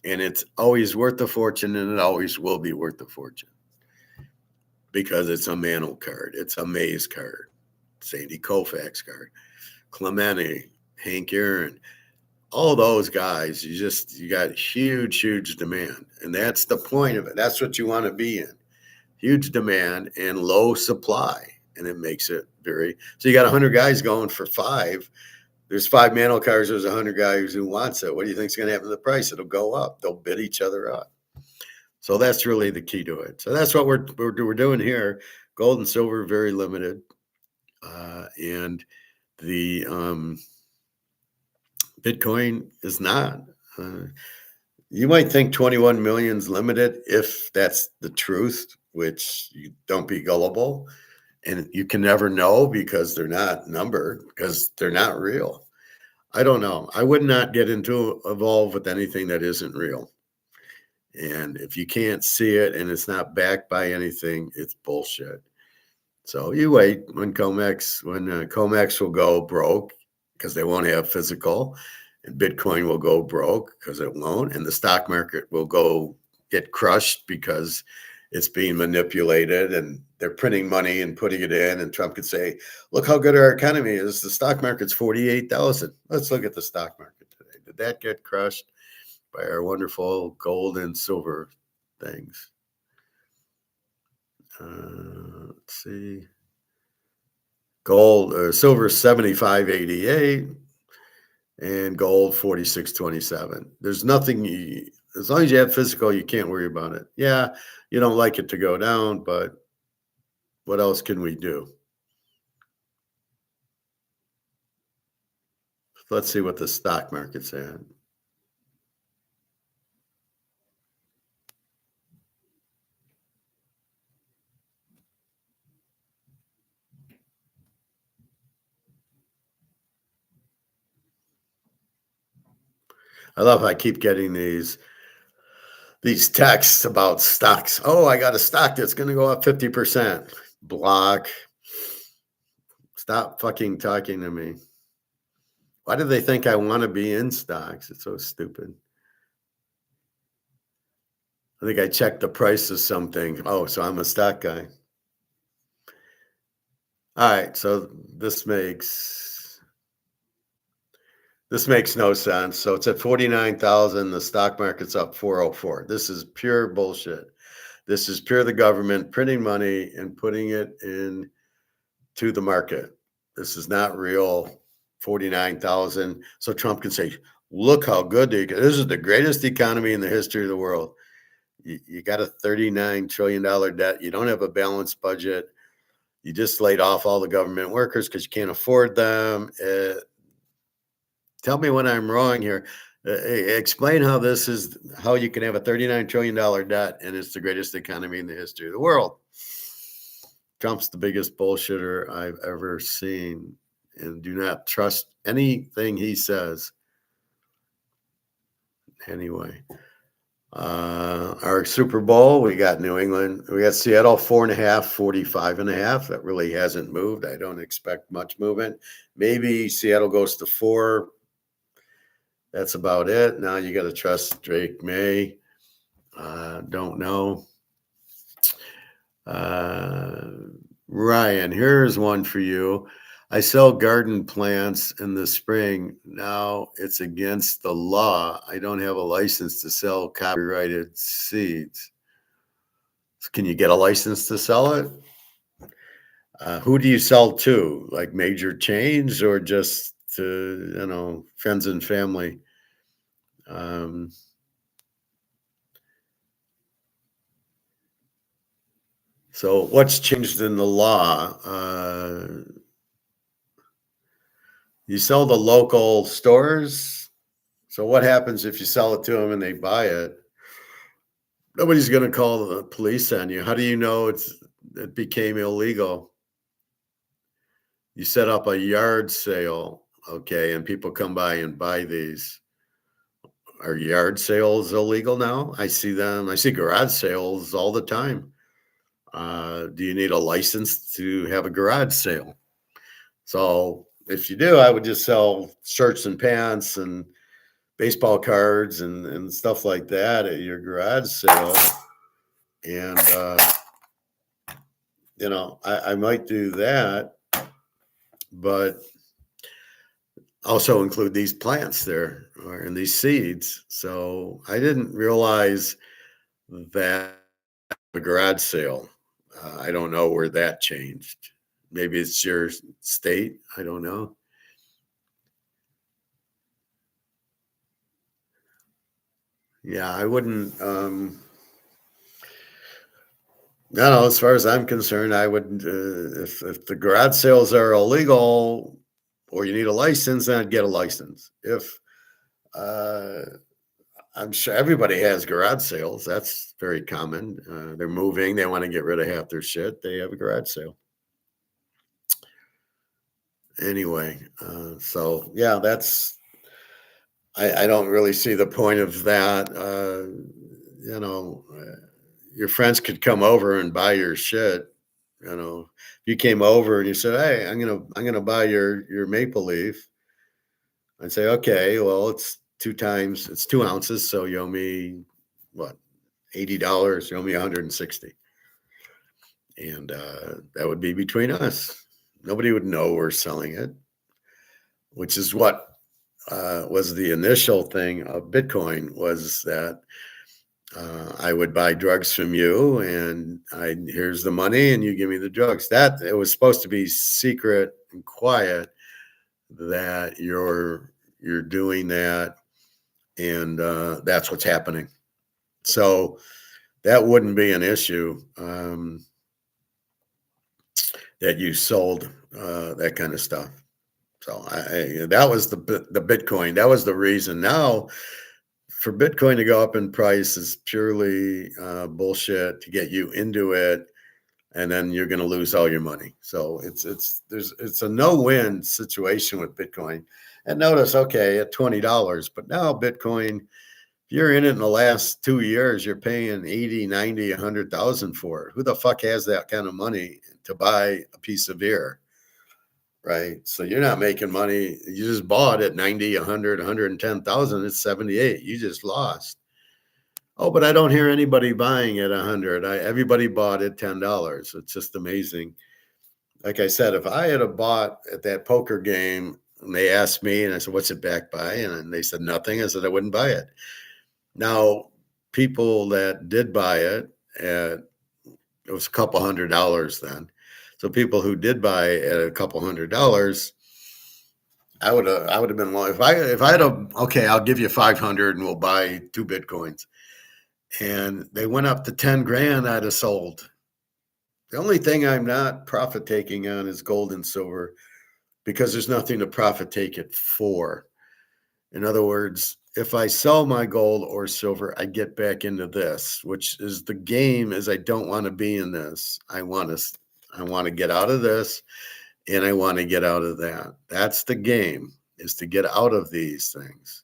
And it's always worth a fortune, and it always will be worth a fortune because it's a Mantle card. It's a Mays card, Sandy Koufax card, Clemente, Hank Aaron, all those guys. You got huge demand, and that's the point of it. That's what you want to be in: huge demand and low supply, and it makes it very. So you got 100 guys going for five. There's five Mantle cars. There's 100 guys who wants it. What do you think's going to happen to the price? It'll go up. They'll bid each other up. So that's really the key to it. So that's what we're doing here. Gold and silver very limited, and the Bitcoin is not. Uh, you might think 21 million is limited if that's the truth, which you don't be gullible, and you can never know because they're not numbered because they're not real. I don't know. I would not get into evolve with anything that isn't real. And if you can't see it and it's not backed by anything, it's bullshit. So you wait when Comex will go broke because they won't have physical, and Bitcoin will go broke because it won't, and the stock market will go get crushed because it's being manipulated and they're printing money and putting it in. And Trump could say, "Look how good our economy is. The stock market's 48,000. Let's look at the stock market today. Did that get crushed by our wonderful gold and silver things?" Let's see. Gold or silver 75.88 and gold 46.27. There's nothing as long as you have physical, you can't worry about it. Yeah, you don't like it to go down, but what else can we do? Let's see what the stock market's at. I love how I keep getting these texts about stocks. Oh, I got a stock that's going to go up 50%. Block. Stop fucking talking to me. Why do they think I want to be in stocks? It's so stupid. I think I checked the price of something. Oh, so I'm a stock guy. All right, so this makes no sense. So it's at 49,000. The stock market's up 404. This is pure bullshit. This is pure the government printing money and putting it in to the market. This is not real 49,000. So Trump can say, look how good this is the greatest economy in the history of the world. You got a $39 trillion debt. You don't have a balanced budget. You just laid off all the government workers because you can't afford them. Tell me when I'm wrong here. Explain how you can have a $39 trillion debt and it's the greatest economy in the history of the world. Trump's the biggest bullshitter I've ever seen, and do not trust anything he says. Anyway, our Super Bowl, we got New England, we got Seattle 4.5, 45.5. That really hasn't moved. I don't expect much movement. Maybe Seattle goes to 4. That's about it. Now you got to trust Drake May. Don't know. Ryan, here's one for you. I sell garden plants in the spring. Now it's against the law. I don't have a license to sell copyrighted seeds. Can you get a license to sell it? Who do you sell to? Like major chains or just to, friends and family? So what's changed in the law? You sell to local stores. So what happens if you sell it to them and they buy it? Nobody's going to call the police on you. How do you know it became illegal? You set up a yard sale, okay, and people come by and buy these. Are yard sales illegal now? I see them. I see garage sales all the time. Do you need a license to have a garage sale? So if you do, I would just sell shirts and pants and baseball cards and stuff like that at your garage sale. And I might do that, but also include these plants there or in these seeds. So I didn't realize that a garage sale. I don't know where that changed. Maybe it's your state. I don't know. Yeah, I wouldn't. No, as far as I'm concerned, I would. If the garage sales are illegal or you need a license, then I'd get a license. If uh, I'm sure everybody has garage sales. That's very common. They're moving. They want to get rid of half their shit. They have a garage sale. Anyway, so yeah, I don't really see the point of that. You know, your friends could come over and buy your shit. If you came over and you said, "Hey, I'm gonna buy your maple leaf," I'd say, "Okay, well, it's 2 ounces, so you owe me what, $80? You owe me 160, and that would be between us. Nobody would know we're selling it, which is what was the initial thing of Bitcoin was that I would buy drugs from you, and here's the money, and you give me the drugs. That it was supposed to be secret and quiet that you're doing that, and that's what's happening. So that wouldn't be an issue that you sold that kind of stuff. So that was the Bitcoin. That was the reason. Now for Bitcoin to go up in price is purely bullshit to get you into it, and then you're going to lose all your money. So it's a no-win situation with Bitcoin. And notice, okay, at $20, but now Bitcoin, if you're in it in the last 2 years, you're paying 80, 90, 100,000 for it. Who the fuck has that kind of money to buy a piece of beer? Right. So you're not making money. You just bought at 90, 100, 110,000. It's 78. You just lost. Oh, but I don't hear anybody buying at 100. Everybody bought at $10. It's just amazing. Like I said, if I had a bought at that poker game and they asked me and I said, what's it backed by? And they said nothing. I said, I wouldn't buy it. Now, people that did buy it it was a couple $100 then. So people who did buy at a couple $100, I would have been long. If I had okay, I'll give you 500 and we'll buy 2 Bitcoins. And they went up to 10 grand, I'd have sold. The only thing I'm not profit taking on is gold and silver because there's nothing to profit take it for. In other words, if I sell my gold or silver, I get back into this, which is the game is I don't want to be in this. I want to get out of this and I want to get out of that. That's the game, is to get out of these things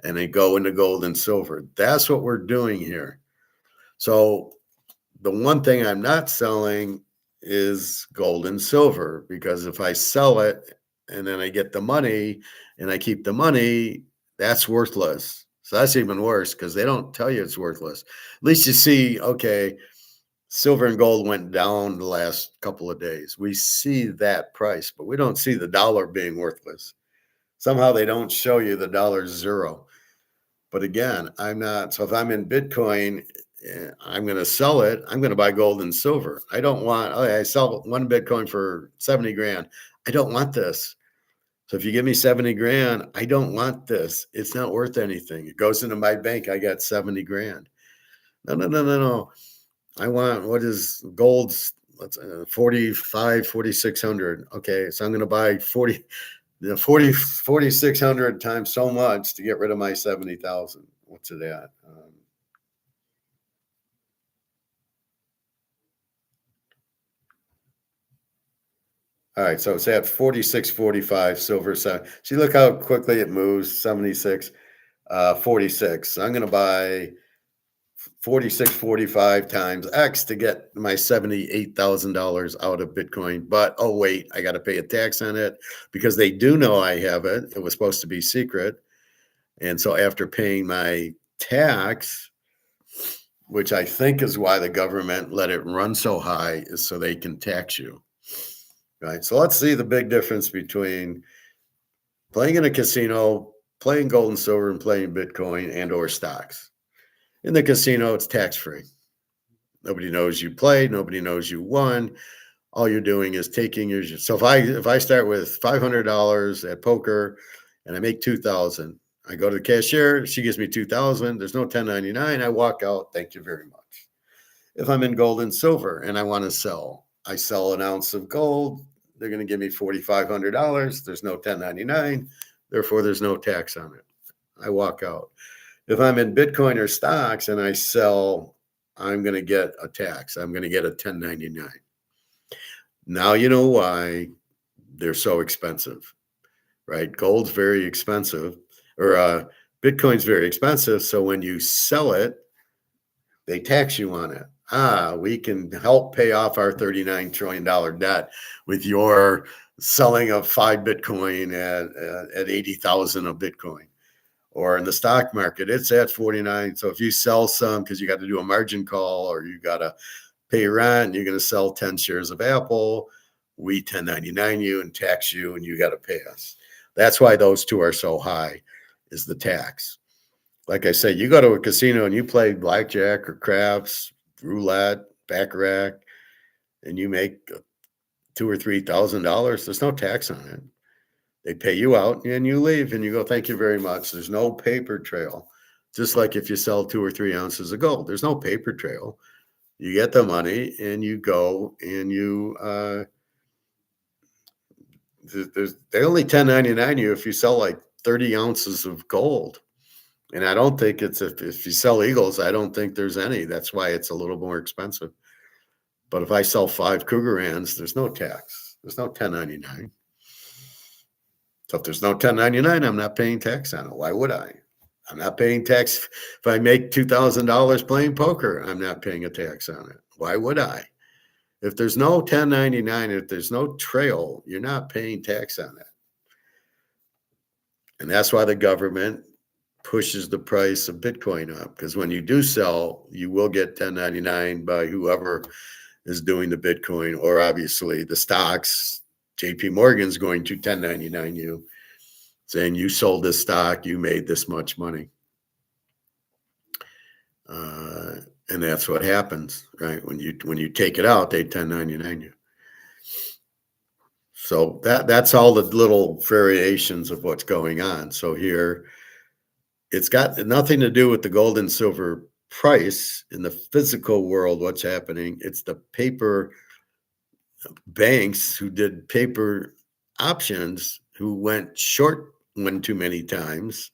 and then go into gold and silver. That's what we're doing here. So the one thing I'm not selling is gold and silver, because if I sell it and then I get the money and I keep the money, that's worthless. So that's even worse because they don't tell you it's worthless. At least you see, okay, silver and gold went down the last couple of days. We see that price, but we don't see the dollar being worthless. Somehow they don't show you the dollar's zero. But again, I'm not. So if I'm in Bitcoin, I'm going to sell it. I'm going to buy gold and silver. I don't want, okay, I sell 1 Bitcoin for 70 grand. I don't want this. So if you give me 70 grand, I don't want this. It's not worth anything. It goes into my bank. I got 70 grand. No, no, no, no, no. I want, what is gold's, 45, 4,600. Okay. So I'm going to buy 4,600 times so much to get rid of my 70,000. What's it at? All right, so it's at 46.45 silver. So see, look how quickly it moves. 76. 46. I'm going to buy 46.45 times X to get my $78,000 out of Bitcoin. But oh, wait, I got to pay a tax on it because they do know I have it. It was supposed to be secret. And so after paying my tax, which I think is why the government let it run so high, is so they can tax you. Right. So let's see the big difference between playing in a casino, playing gold and silver, and playing Bitcoin and or stocks. In the casino, it's tax-free. Nobody knows you played. Nobody knows you won. All you're doing is taking your. So if I start with $500 at poker and I make 2,000, I go to the cashier. She gives me 2,000. There's no 1099. I walk out. Thank you very much. If I'm in gold and silver and I want to sell, I sell an ounce of gold. They're going to give me $4,500. There's no 1099. Therefore, there's no tax on it. I walk out. If I'm in Bitcoin or stocks and I sell, I'm going to get a tax. I'm going to get a 1099. Now you know why they're so expensive, right? Gold's very expensive, or Bitcoin's very expensive. So when you sell it, they tax you on it. We can help pay off our $39 trillion debt with your selling of 5 Bitcoin at 80,000 of Bitcoin. Or in the stock market, it's at 49. So if you sell some because you got to do a margin call or you got to pay rent, you're going to sell 10 shares of Apple, we 1099 you and tax you and you got to pay us. That's why those two are so high, is the tax. Like I say, you go to a casino and you play blackjack or craps, roulette, baccarat, and you make $2,000 or $3,000. There's no tax on it. They pay you out and you leave and you go, thank you very much. There's no paper trail. Just like if you sell 2 or 3 ounces of gold, there's no paper trail. You get the money and you go and you, they only 1099 you if you sell like 30 ounces of gold. And I don't think it's, if you sell Eagles, I don't think there's any. That's why it's a little more expensive. But if I sell 5 Cougarans, there's no tax. There's no 1099. So if there's no 1099, I'm not paying tax on it. Why would I? I'm not paying tax. If I make $2,000 playing poker, I'm not paying a tax on it. Why would I? If there's no 1099, if there's no trail, you're not paying tax on it. And that's why the government pushes the price of Bitcoin up, because when you do sell, you will get 1099 by whoever is doing the Bitcoin, or obviously the stocks. JP Morgan's going to 1099 you, saying you sold this stock, you made this much money. And that's what happens, right? When you take it out, they 1099 you. So that's all the little variations of what's going on. So here, it's got nothing to do with the gold and silver price in the physical world. What's happening? It's the paper banks who did paper options who went short one too many times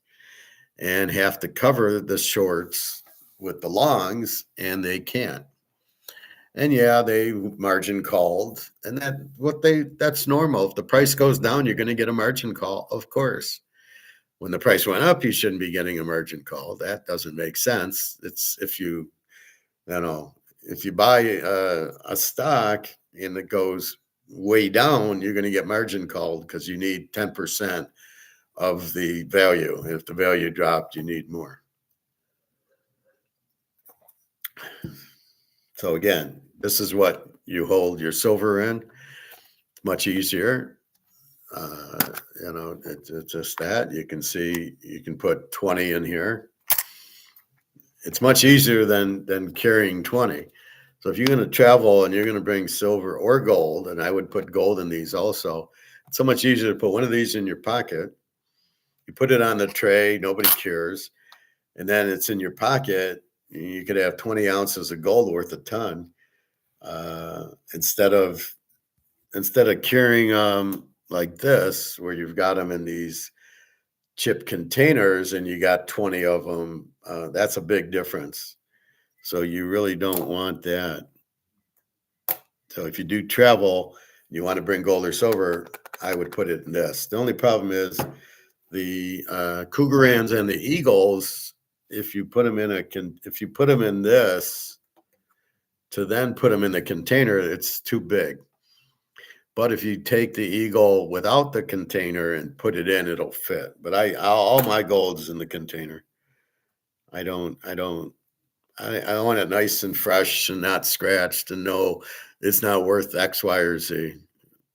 and have to cover the shorts with the longs, and they can't. And yeah, they margin called, and that's normal. If the price goes down, you're going to get a margin call, of course. When the price went up, you shouldn't be getting a margin call. That doesn't make sense. It's if you buy a stock and it goes way down, you're going to get margin called because you need 10% of the value. And if the value dropped, you need more. So again, this is what you hold your silver in. Much easier. It's just that you can see, you can put 20 in here. It's much easier than carrying 20. So if you're going to travel and you're going to bring silver or gold, and I would put gold in these also, it's so much easier to put one of these in your pocket. You put it on the tray, nobody cares. And then it's in your pocket. You could have 20 ounces of gold worth a ton instead of carrying like this, where you've got them in these chip containers and you got 20 of them. That's a big difference. So you really don't want that. So if you do travel, you want to bring gold or silver, I would put it in this. The only problem is The Cougarans and the Eagles, if you put them in this to then put them in the container, it's too big. But if you take the Eagle without the container and put it in, it'll fit. But all my gold is in the container. I want it nice and fresh and not scratched, and no, it's not worth X, Y, or Z.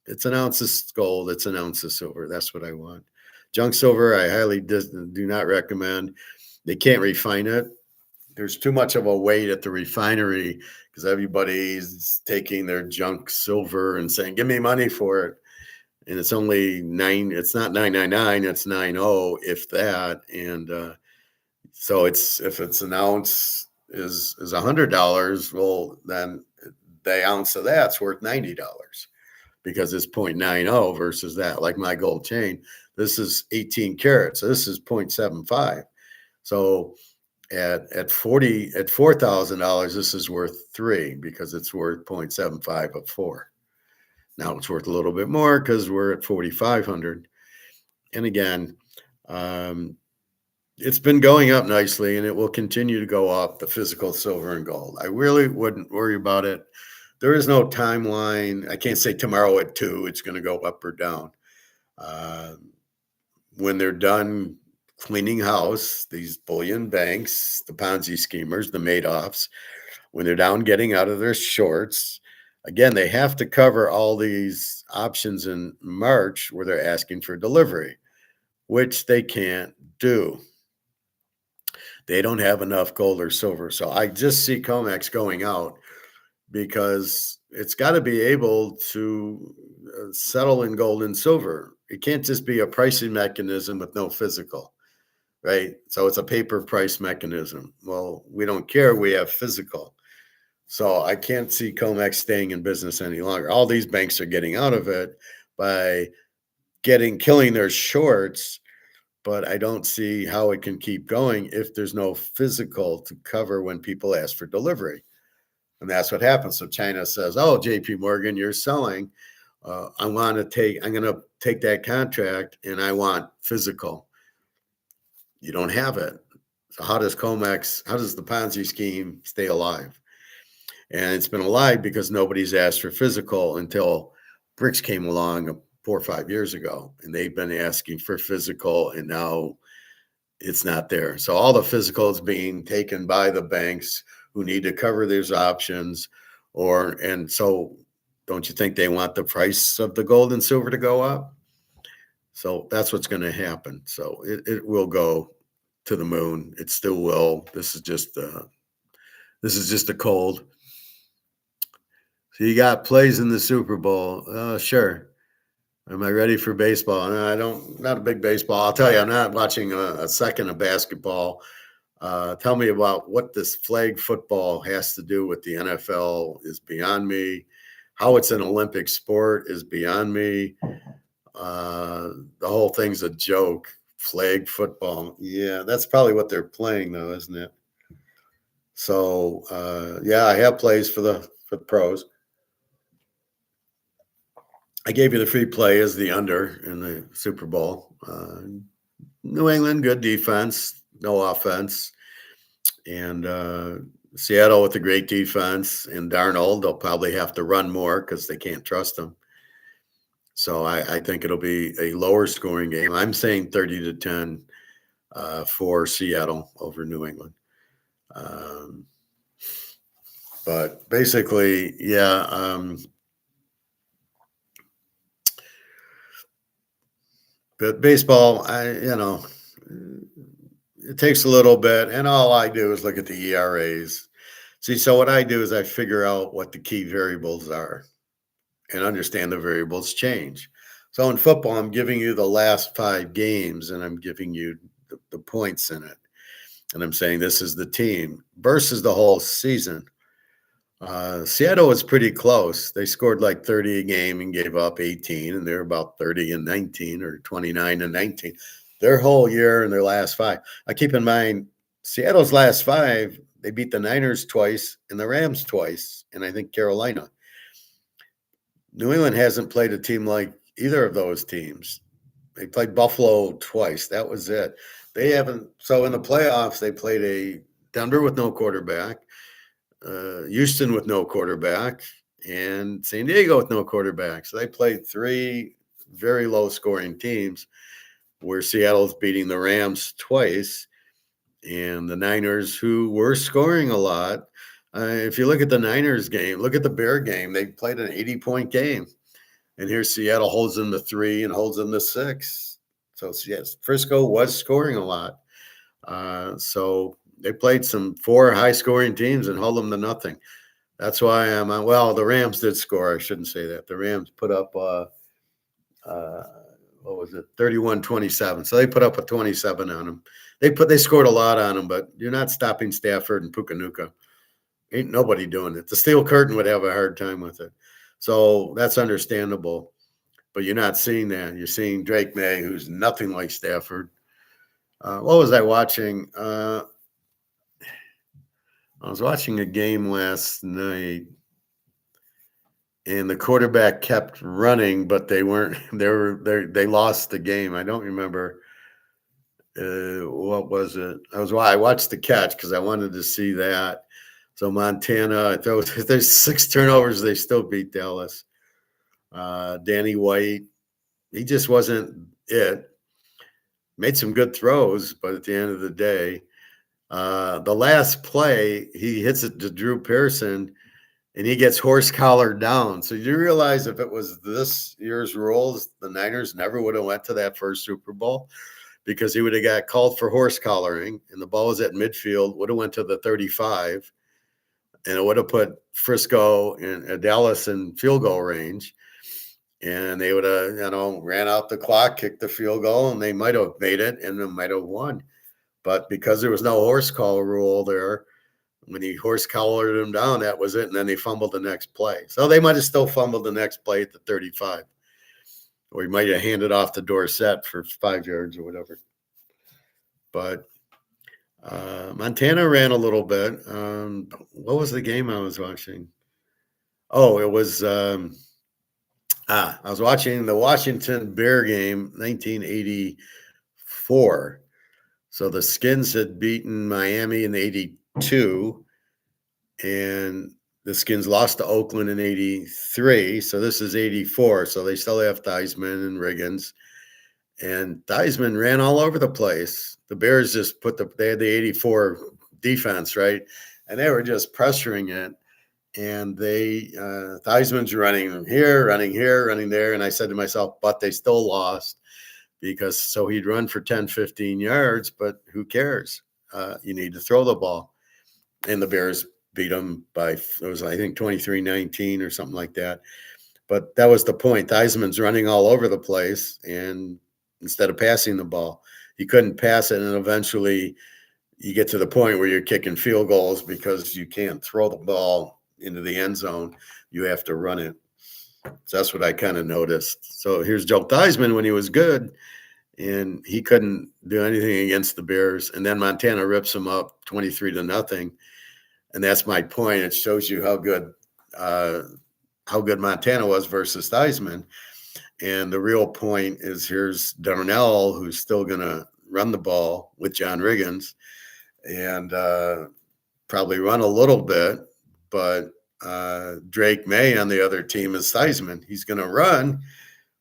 It's an ounce of gold. It's an ounce of silver. That's what I want. Junk silver, I highly do not recommend. They can't refine it. There's too much of a weight at the refinery because everybody's taking their junk silver and saying, "Give me money for it." And it's only nine. It's not 999. It's 90, if that. And so if it's an ounce is $100, well, then the ounce of that's worth $90 because it's 0.90 versus that. Like my gold chain, this is 18 carats. So this is 0.75. So at $4,000, this is worth 3 because it's worth 0.75 of 4. Now it's worth a little bit more because we're at 4,500. And again, it's been going up nicely, and it will continue to go up, the physical silver and gold. I really wouldn't worry about it. There is no timeline. I can't say tomorrow at 2 it's going to go up or down. When they're done cleaning house, these bullion banks, the Ponzi schemers, the Madoffs, when they're down getting out of their shorts, again, they have to cover all these options in March where they're asking for delivery, which they can't do. They don't have enough gold or silver. So I just see COMEX going out because it's got to be able to settle in gold and silver. It can't just be a pricing mechanism with no physical, right? So it's a paper price mechanism. Well, we don't care. We have physical. So I can't see COMEX staying in business any longer. All these banks are getting out of it by killing their shorts, but I don't see how it can keep going if there's no physical to cover when people ask for delivery. And that's what happens. So China says, "Oh, JP Morgan, you're selling. I'm going to take that contract and I want physical." You don't have it. So how does the Ponzi scheme stay alive? And it's been alive because nobody's asked for physical until BRICS came along 4 or 5 years ago, and they've been asking for physical, and now it's not there. So all the physical is being taken by the banks who need to cover these options, and so don't you think they want the price of the gold and silver to go up? So that's what's going to happen. So it will go to the moon. It still will. This is just a cold. So you got plays in the Super Bowl. Sure. Am I ready for baseball? No, not a big baseball. I'll tell you, I'm not watching a second of basketball. Tell me about what this flag football has to do with the NFL is beyond me. How it's an Olympic sport is beyond me. The whole thing's a joke. Flag football. Yeah, that's probably what they're playing, though, isn't it? So, yeah, I have plays for the pros. I gave you the free play as the under in the Super Bowl. New England, good defense, no offense. And Seattle with a great defense. And Darnold, they'll probably have to run more because they can't trust him. So I think it'll be a lower scoring game. I'm saying 30-10 for Seattle over New England. But basically, yeah. But baseball, it takes a little bit, and all I do is look at the ERAs. See, so what I do is I figure out what the key variables are and understand the variables change. So in football, I'm giving you the last 5 games, and I'm giving you the points in it. And I'm saying this is the team versus the whole season. Seattle was pretty close. They scored like 30 a game and gave up 18, and they're about 30-19 or 29-19. Their whole year and their last 5. I keep in mind Seattle's last 5, they beat the Niners twice and the Rams twice, and I think Carolina. New England hasn't played a team like either of those teams. They played Buffalo twice. That was it. They haven't. So in the playoffs, they played a Denver with no quarterback, Houston with no quarterback, and San Diego with no quarterback. So they played three very low scoring teams where Seattle's beating the Rams twice and the Niners, who were scoring a lot. If you look at the Niners game, look at the Bear game, they played an 80-point game. And here Seattle holds them to 3 and holds them to 6. So, yes, Frisco was scoring a lot. So they played some 4 high-scoring teams and held them to nothing. That's why I'm on. Well, the Rams did score. I shouldn't say that. The Rams put up, what was it, 31-27. So they put up a 27 on them. They scored a lot on them, but you're not stopping Stafford and Pukanuka. Ain't nobody doing it. The Steel Curtain would have a hard time with it. So that's understandable. But you're not seeing that. You're seeing Drake May, who's nothing like Stafford. What was I watching? I was watching a game last night, and the quarterback kept running, but they weren't. They lost the game. I don't remember what was it. I watched the catch because I wanted to see that. So Montana, there's 6 turnovers. They still beat Dallas. Danny White, he just wasn't it. Made some good throws, but at the end of the day, the last play, he hits it to Drew Pearson, and he gets horse collared down. So you realize if it was this year's rules, the Niners never would have went to that first Super Bowl because he would have got called for horse collaring, and the ball was at midfield, would have went to the 35, and it would have put Frisco and Dallas in field goal range. And they would have, ran out the clock, kicked the field goal, and they might have made it and they might have won. But because there was no horse collar rule there, when he horse collared him down, that was it. And then they fumbled the next play. So they might have still fumbled the next play at the 35. Or he might have handed off the Dorsett for 5 yards or whatever. But Montana ran a little bit. What was the game I was watching? Oh, it was I was watching the Washington Bear game, 1984. So the Skins had beaten Miami in 82, and the Skins lost to Oakland in 83. So this is 84. So they still have Theismann and Riggins. And Theismann ran all over the place. The Bears just they had the 84 defense, right? And they were just pressuring it. And Theismann's running here, running there. And I said to myself, but they still lost so he'd run for 10, 15 yards, but who cares? You need to throw the ball. And the Bears beat them by, it was, I think, 23-19 or something like that. But that was the point. Theismann's running all over the place. And instead of passing the ball, he couldn't pass it. And eventually you get to the point where you're kicking field goals because you can't throw the ball into the end zone. You have to run it. So that's what I kind of noticed. So here's Joe Theismann when he was good, and he couldn't do anything against the Bears. And then Montana rips him up 23-0. And that's my point. It shows you how good Montana was versus Theismann. And the real point is here's Darnell, who's still going to run the ball with John Riggins and probably run a little bit. But Drake May on the other team is Theismann. He's going to run,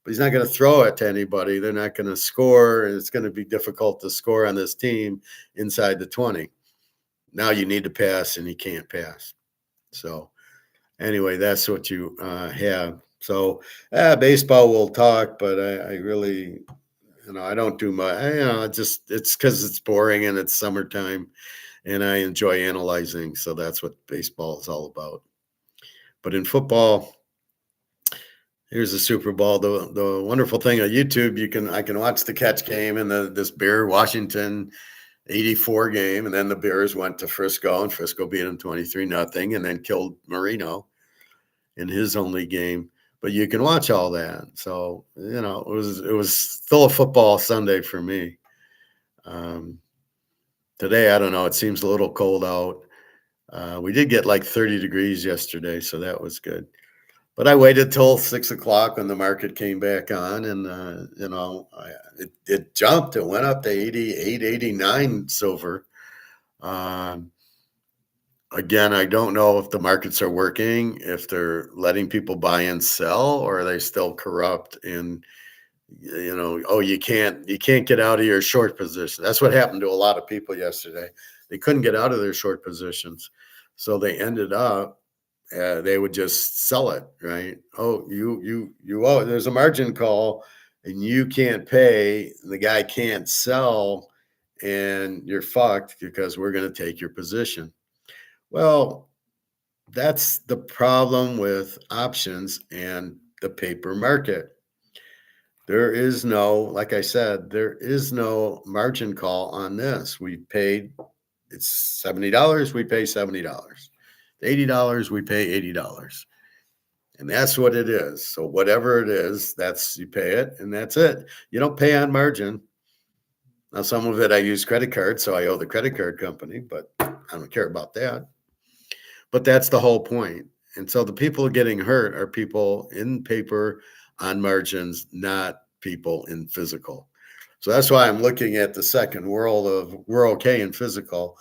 but he's not going to throw it to anybody. They're not going to score, and it's going to be difficult to score on this team inside the 20. Now you need to pass, and he can't pass. So anyway, that's what you have. So baseball we'll talk, but I really, I don't do much. It's because it's boring and it's summertime. And I enjoy analyzing, so that's what baseball is all about. But in football, here's the Super Bowl. The wonderful thing on YouTube, I can watch the catch game and this Bear Washington 84 game, and then the Bears went to Frisco, and Frisco beat them 23-0, and then killed Marino in his only game. But you can watch all that. So it was still a football Sunday for me. Today, I don't know. It seems a little cold out. We did get like 30 degrees yesterday, so that was good. But I waited till 6 o'clock when the market came back on, and it jumped. It went up to 88, 89 silver. Um, Again, I don't know if the markets are working, if they're letting people buy and sell, or are they still corrupt and oh, you can't get out of your short position. That's what happened to a lot of people yesterday. They couldn't get out of their short positions, so they ended up they would just sell it, right? Oh, you owe. There's a margin call, and you can't pay. The guy can't sell, and you're fucked because we're going to take your position. Well, that's the problem with options and the paper market. There is no, like I said, there is no margin call on this. We paid, it's $70, we pay $70. $80, we pay $80. And that's what it is. So whatever it is, that's you pay it and that's it. You don't pay on margin. Now, some of it I use credit cards, so I owe the credit card company, but I don't care about that. But that's the whole point. And so the people getting hurt are people in paper on margins, not people in physical. So that's why I'm looking at the second world of we're okay in physical.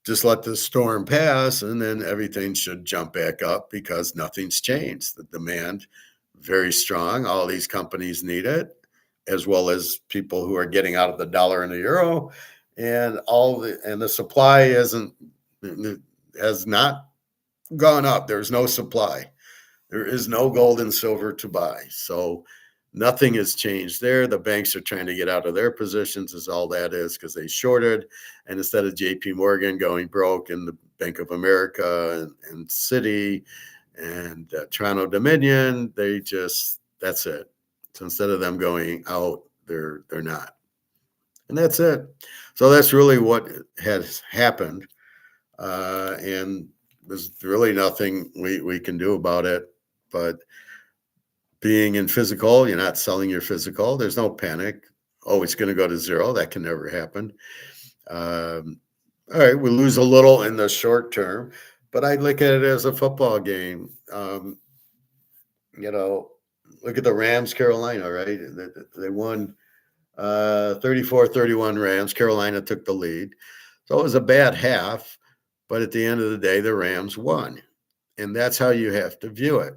Just let the storm pass and then everything should jump back up because nothing's changed. The demand very strong. All these companies need it, as well as people who are getting out of the dollar and the euro. And the supply has not gone up. There's no supply. There is no gold and silver to buy. So nothing has changed there. The banks are trying to get out of their positions, is all that is, because they shorted. And instead of JP Morgan going broke and the Bank of America and Citi and Toronto Dominion, that's it. So instead of them going out, they're not. And that's it. So that's really what has happened. And there's really nothing we can do about it. But being in physical, you're not selling your physical. There's no panic. Oh, it's going to go to zero. That can never happen. All right, we lose a little in the short term, but I look at it as a football game. Look at the Rams, Carolina, right? They won 34-31 Rams. Carolina took the lead. So it was a bad half, but at the end of the day, the Rams won. And that's how you have to view it.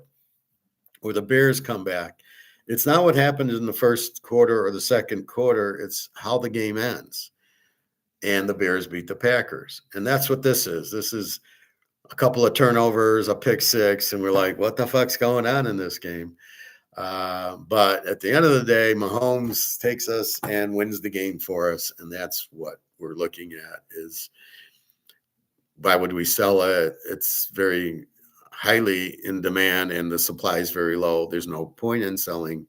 Or the Bears come back. It's not what happened in the first quarter or the second quarter. It's how the game ends. And the Bears beat the Packers. And that's what this is. This is a couple of turnovers, a pick six, and we're like, what the fuck's going on in this game? But at the end of the day, Mahomes takes us and wins the game for us. And that's what we're looking at is why would we sell it? It's very highly in demand and the supply is very low. There's no point in selling.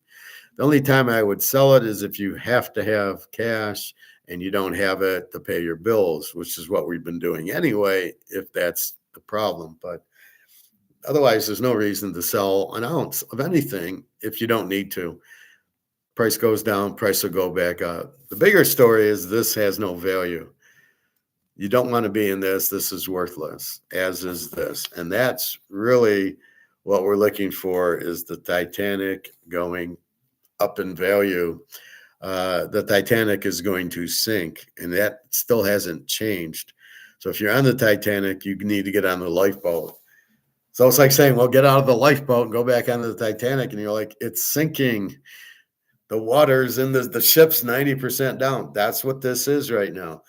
The only time I would sell it is if you have to have cash and you don't have it to pay your bills, which is what we've been doing anyway, if that's the problem. But otherwise, there's no reason to sell an ounce of anything if you don't need to. Price goes down, price will go back up. The bigger story is this has no value. You don't want to be in this. This is worthless, as is this. And that's really what we're looking for is the Titanic going up in value. The Titanic is going to sink, and that still hasn't changed. So if you're on the Titanic, you need to get on the lifeboat. So it's like saying, well, get out of the lifeboat and go back onto the Titanic. And you're like, it's sinking. The water's in the ship's 90% down. That's what this is right now.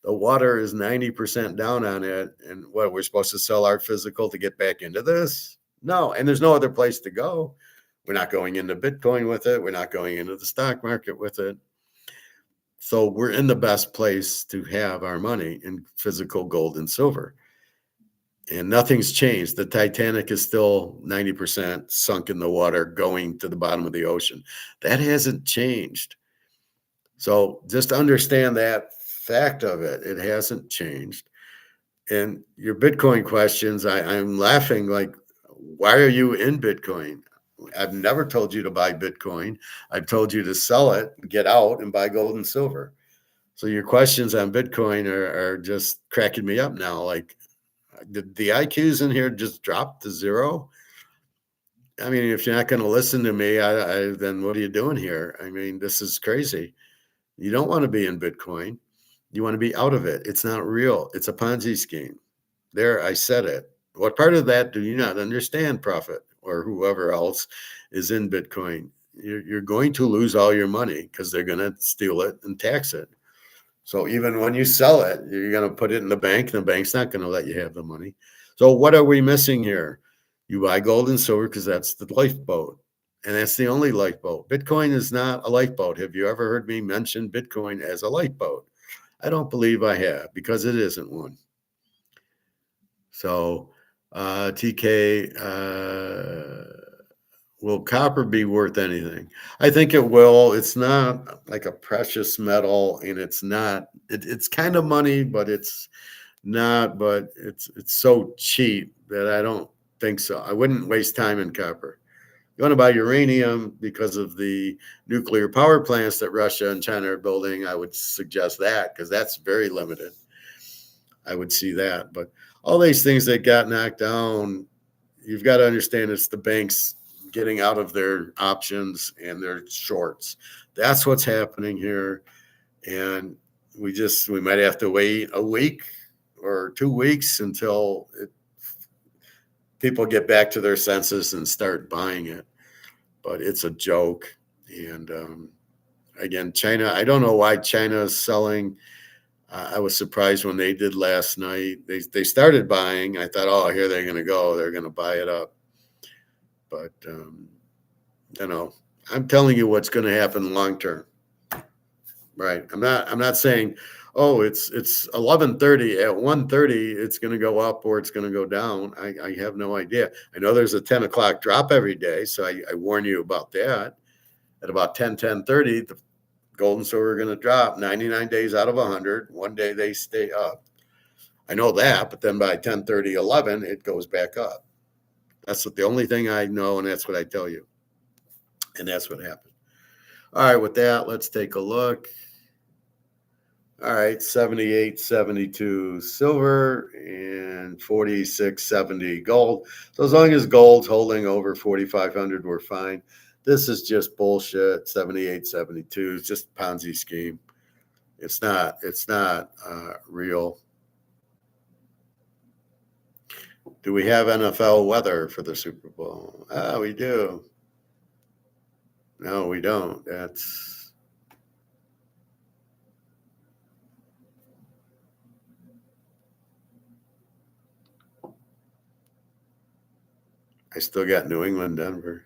The water is 90% down on it. And what, we're supposed to sell our physical to get back into this? No. And there's no other place to go. We're not going into Bitcoin with it. We're not going into the stock market with it. So we're in the best place to have our money in physical gold and silver. And nothing's changed. The Titanic is still 90% sunk in the water going to the bottom of the ocean. That hasn't changed. So just understand that fact of it. It hasn't changed. And your Bitcoin questions, I'm laughing like, why are you in Bitcoin? I've never told you to buy Bitcoin. I've told you to sell it, get out, and buy gold and silver. So your questions on Bitcoin are just cracking me up now. Like, did the IQs in here just drop to zero? I mean, if you're not going to listen to me, then what are you doing here? I mean, this is crazy. You don't want to be in Bitcoin. You want to be out of it. It's not real. It's a Ponzi scheme. There, I said it. What part of that do you not understand, Prophet, or whoever else is in Bitcoin? You're going to lose all your money because they're going to steal it and tax it. So even when you sell it, you're going to put it in the bank, and the bank's not going to let you have the money. So what are we missing here? You buy gold and silver because that's the lifeboat. And that's the only lifeboat. Bitcoin is not a lifeboat. Have you ever heard me mention Bitcoin as a lifeboat? I don't believe I have because it isn't one. So, TK, will copper be worth anything? I think it will. It's not like a precious metal, and it's kind of money, but it's not. But it's so cheap that I don't think so. I wouldn't waste time in copper. You want to buy uranium because of the nuclear power plants that Russia and China are building. I would suggest that because that's very limited. I would see that. But all these things that got knocked down, you've got to understand it's the banks getting out of their options and their shorts. That's what's happening here. And we might have to wait a week or 2 weeks until people get back to their senses and start buying it. But it's a joke. And again, China, I don't know why China is selling. I was surprised when they did last night. They started buying. I thought, oh, here they're going to go. They're going to buy it up. But you know, I'm telling you what's going to happen long term. Right? I'm not saying, oh, it's 11:30 at 1:30. It's going to go up or it's going to go down. I have no idea. I know there's a 10 o'clock drop every day, so I warn you about that. At about 10:30, the gold and silver are going to drop 99 days out of 100. One day they stay up. I know that, but then by 10:30, 11, it goes back up. That's the only thing I know, and that's what I tell you. And that's what happened. All right, with that, let's take a look. All right, 78.72 silver and 46.70 gold. So as long as gold's holding over 4,500, we're fine. This is just bullshit. 78.72 is just a Ponzi scheme. It's not real. Do we have NFL weather for the Super Bowl? Ah, we do. No, we don't. I still got New England, Denver.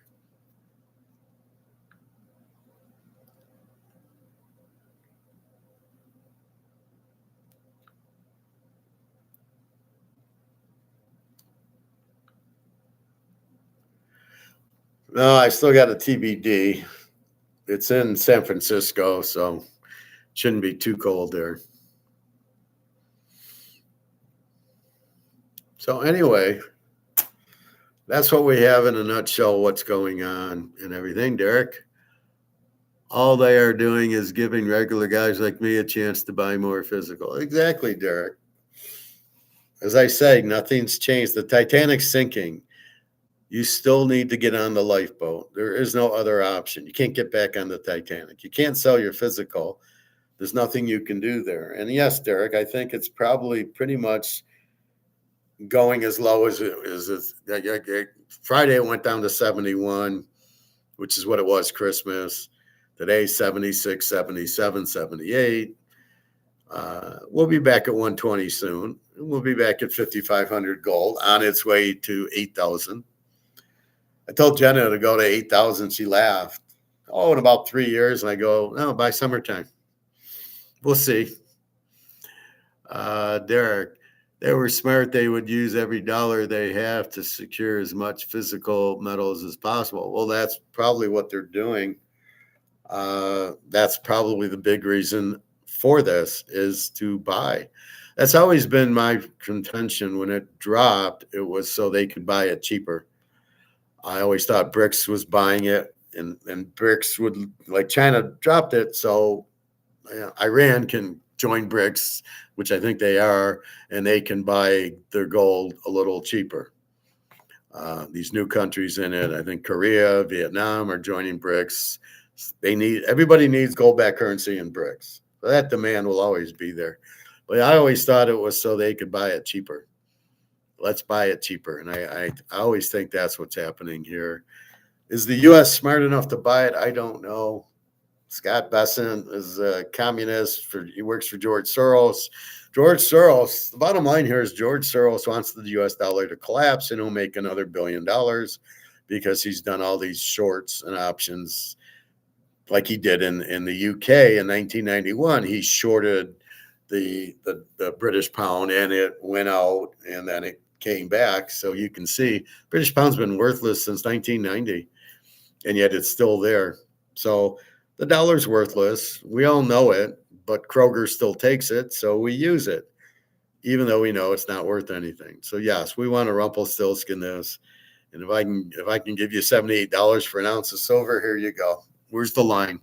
No, I still got a TBD. It's in San Francisco, so shouldn't be too cold there. So anyway, that's what we have in a nutshell. What's going on and everything, Derek. All they are doing is giving regular guys like me a chance to buy more physical. Exactly, Derek. As I say, nothing's changed. The Titanic's sinking. You still need to get on the lifeboat. There is no other option. You can't get back on the Titanic. You can't sell your physical. There's nothing you can do there. And yes, Derek, I think it's probably pretty much going as low as it is. Friday it went down to 71, which is what it was Christmas. Today, 76, 77, 78. We'll be back at 120 soon. We'll be back at 5,500 gold on its way to 8,000. I told Jenna to go to 8,000. She laughed. Oh, in about 3 years. And I go, no, by summertime. We'll see. Derek, they were smart. They would use every dollar they have to secure as much physical metals as possible. Well, that's probably what they're doing. That's probably the big reason for this is to buy. That's always been my contention. When it dropped, it was so they could buy it cheaper. I always thought BRICS was buying it, and BRICS would, like China dropped it, so Iran can join BRICS, which I think they are, and they can buy their gold a little cheaper. these new countries in it. I think Korea, Vietnam are joining BRICS. Everybody needs gold-backed currency in BRICS. So that demand will always be there. But I always thought it was so they could buy it cheaper. Let's buy it cheaper. And I always think that's what's happening here. Is the U.S. smart enough to buy it? I don't know. Scott Bessent is a communist. He works for George Soros. George Soros, the bottom line here is George Soros wants the U.S. dollar to collapse and he'll make another $1 billion because he's done all these shorts and options like he did in the UK in 1991. He shorted the British pound and it went out and then it came back. So you can see British pound's been worthless since 1990 and yet it's still there. So the dollar's worthless. We all know it, but Kroger still takes it, so we use it, even though we know it's not worth anything. So yes, we want to Rumpelstiltskin this. And if I can give you $78 for an ounce of silver, here you go. Where's the line?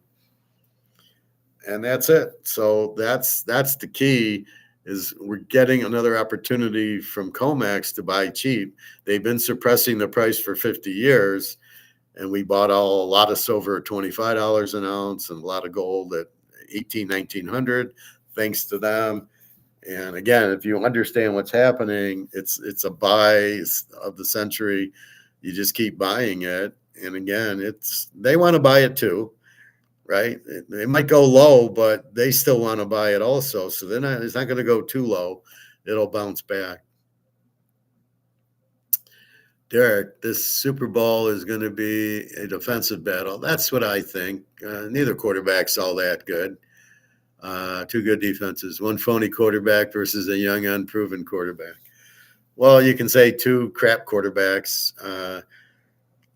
And that's it. So that's the key. Is we're getting another opportunity from COMEX to buy cheap. They've been suppressing the price for 50 years. And we bought a lot of silver at $25 an ounce and a lot of gold at 1900, thanks to them. And again, if you understand what's happening, it's a buy of the century. You just keep buying it. And again, they want to buy it too, right? It might go low, but they still want to buy it also. So it's not going to go too low. It'll bounce back. Derek, this Super Bowl is going to be a defensive battle. That's what I think. Neither quarterback's all that good. Two good defenses, one phony quarterback versus a young, unproven quarterback. Well, you can say two crap quarterbacks.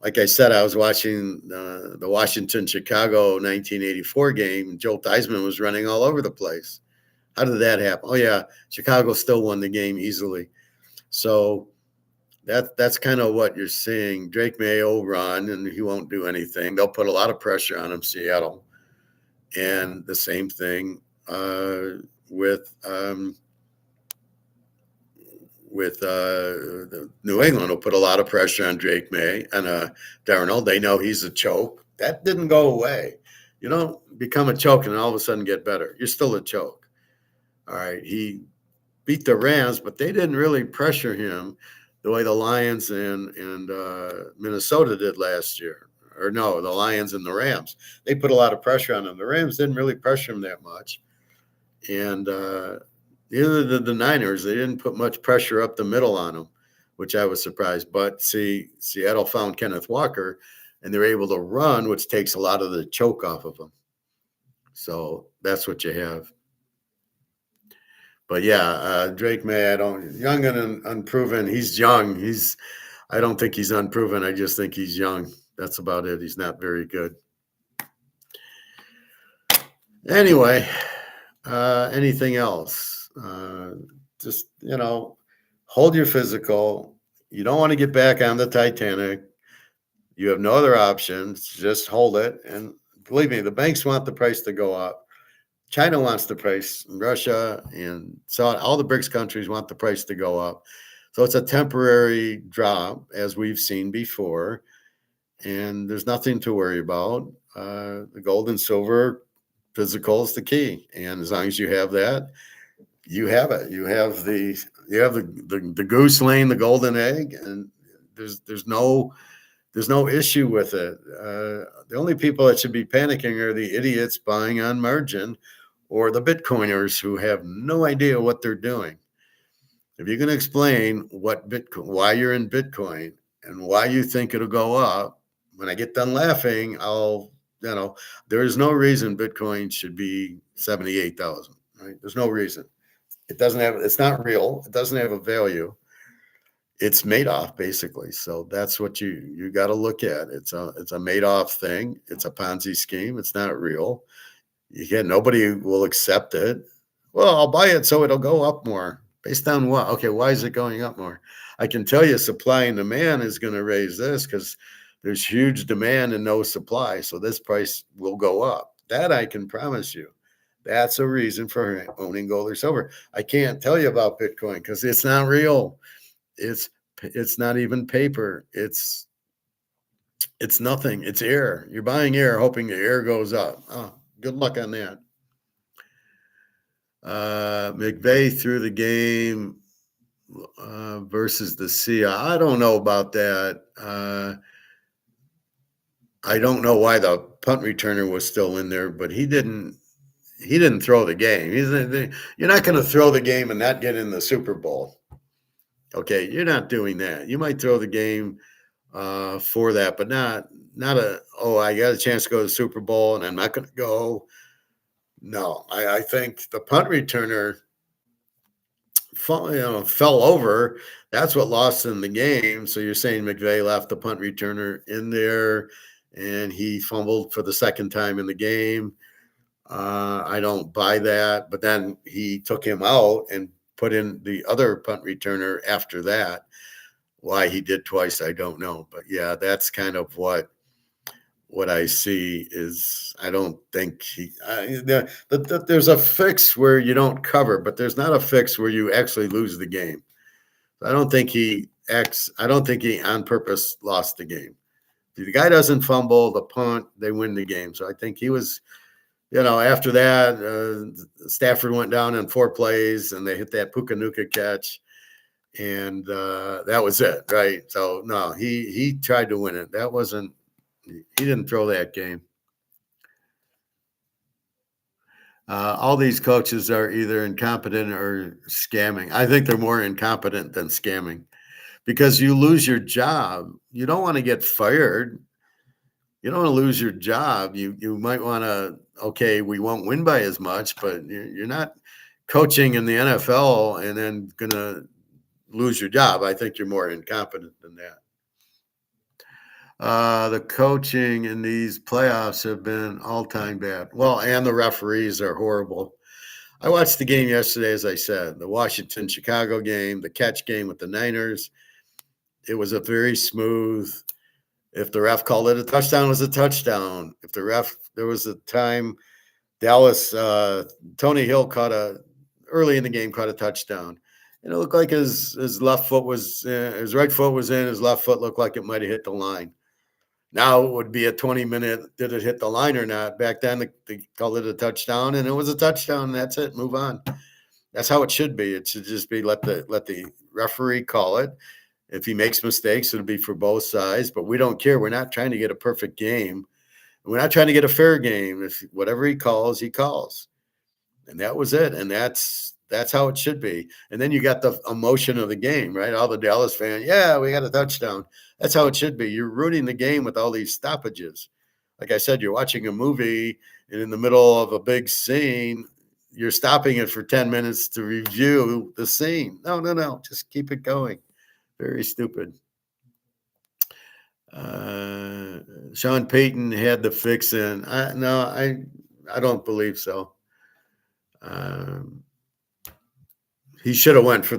Like I said, I was watching the Washington-Chicago 1984 game. Joe Theismann was running all over the place. How did that happen? Oh, yeah, Chicago still won the game easily. So that's kind of what you're seeing. Drake May will run, and he won't do anything. They'll put a lot of pressure on him, Seattle. And the same thing with the New England will put a lot of pressure on Drake May and Darnold. They know he's a choke. That didn't go away. You don't become a choke and all of a sudden get better. You're still a choke. All right. He beat the Rams, but they didn't really pressure him the way the Lions and Minnesota did last year. Or no, the Lions and the Rams. They put a lot of pressure on him. The Rams didn't really pressure him that much. And neither did the Niners. They didn't put much pressure up the middle on him, which I was surprised. But see, Seattle found Kenneth Walker, and they're able to run, which takes a lot of the choke off of them. So that's what you have. But yeah, Drake May, young and unproven. He's young. I don't think he's unproven. I just think he's young. That's about it. He's not very good. Anyway, anything else? Just, hold your physical. You don't want to get back on the Titanic. You have no other options. Just hold it. And believe me, the banks want the price to go up. China wants the price, Russia and all the BRICS countries want the price to go up. So it's a temporary drop, as we've seen before, and there's nothing to worry about. The gold and silver physical is the key, and as long as you have that, you have it. You have the goose laying the golden egg, and there's no issue with it. The only people that should be panicking are the idiots buying on margin, or the Bitcoiners who have no idea what they're doing. If you can explain why you're in Bitcoin and why you think it'll go up, when I get done laughing, there is no reason Bitcoin should be 78,000, right? There's no reason. It's not real. It doesn't have a value. It's Madoff, basically. So that's what you got to look at. It's a Madoff thing. It's a Ponzi scheme. It's not real. Nobody will accept it. Well, I'll buy it so it'll go up more. Based on what? Okay, why is it going up more? I can tell you supply and demand is going to raise this because there's huge demand and no supply. So this price will go up. That I can promise you. That's a reason for owning gold or silver. I can't tell you about Bitcoin because it's not real. It's It's not even paper. It's nothing. It's air. You're buying air, hoping the air goes up. Oh, good luck on that. McVay threw the game versus the Sea. I don't know about that. I don't know why the punt returner was still in there, but he didn't. He didn't throw the game. You're not going to throw the game and not get in the Super Bowl. Okay, you're not doing that. You might throw the game for that, but not a. Oh, I got a chance to go to the Super Bowl and I'm not going to go. No, I think the punt returner fell over. That's what lost in the game. So you're saying McVay left the punt returner in there, and he fumbled for the second time in the game. I don't buy that. But then he took him out and put in the other punt returner after that. Why he did twice, I don't know. But yeah, that's kind of what I see is I don't think there's a fix where you don't cover, but there's not a fix where you actually lose the game. I don't think I don't think he on purpose lost the game. If the guy doesn't fumble the punt, they win the game. So I think he was, after that, Stafford went down in 4 plays and they hit that Puka-Nuka catch. And that was it, right? So no, he tried to win it. That wasn't. He didn't throw that game. All these coaches are either incompetent or scamming. I think they're more incompetent than scamming because you lose your job. You don't want to get fired. You don't want to lose your job. You might want to, okay, we won't win by as much, but you're not coaching in the NFL and then going to lose your job. I think you're more incompetent than that. The coaching in these playoffs have been all-time bad. Well, and the referees are horrible. I watched the game yesterday, as I said, the Washington-Chicago game, the catch game with the Niners. It was a very smooth. If the ref called it a touchdown, it was a touchdown. If there was a time Dallas, Tony Hill early in the game caught a touchdown. And it looked like his left foot was, his right foot was in, his left foot looked like it might have hit the line. Now it would be a 20-minute, did it hit the line or not? Back then, they called it a touchdown, and it was a touchdown. And that's it. Move on. That's how it should be. It should just be let the referee call it. If he makes mistakes, it'll be for both sides. But we don't care. We're not trying to get a perfect game. We're not trying to get a fair game. If whatever he calls, he calls. And that was it. And that's how it should be. And then you got the emotion of the game, right? All the Dallas fans, yeah, we got a touchdown. That's how it should be. You're rooting the game with all these stoppages. Like I said, you're watching a movie, and in the middle of a big scene, you're stopping it for 10 minutes to review the scene. No. Just keep it going. Very stupid. Sean Payton had the fix in. I don't believe so. He should have went for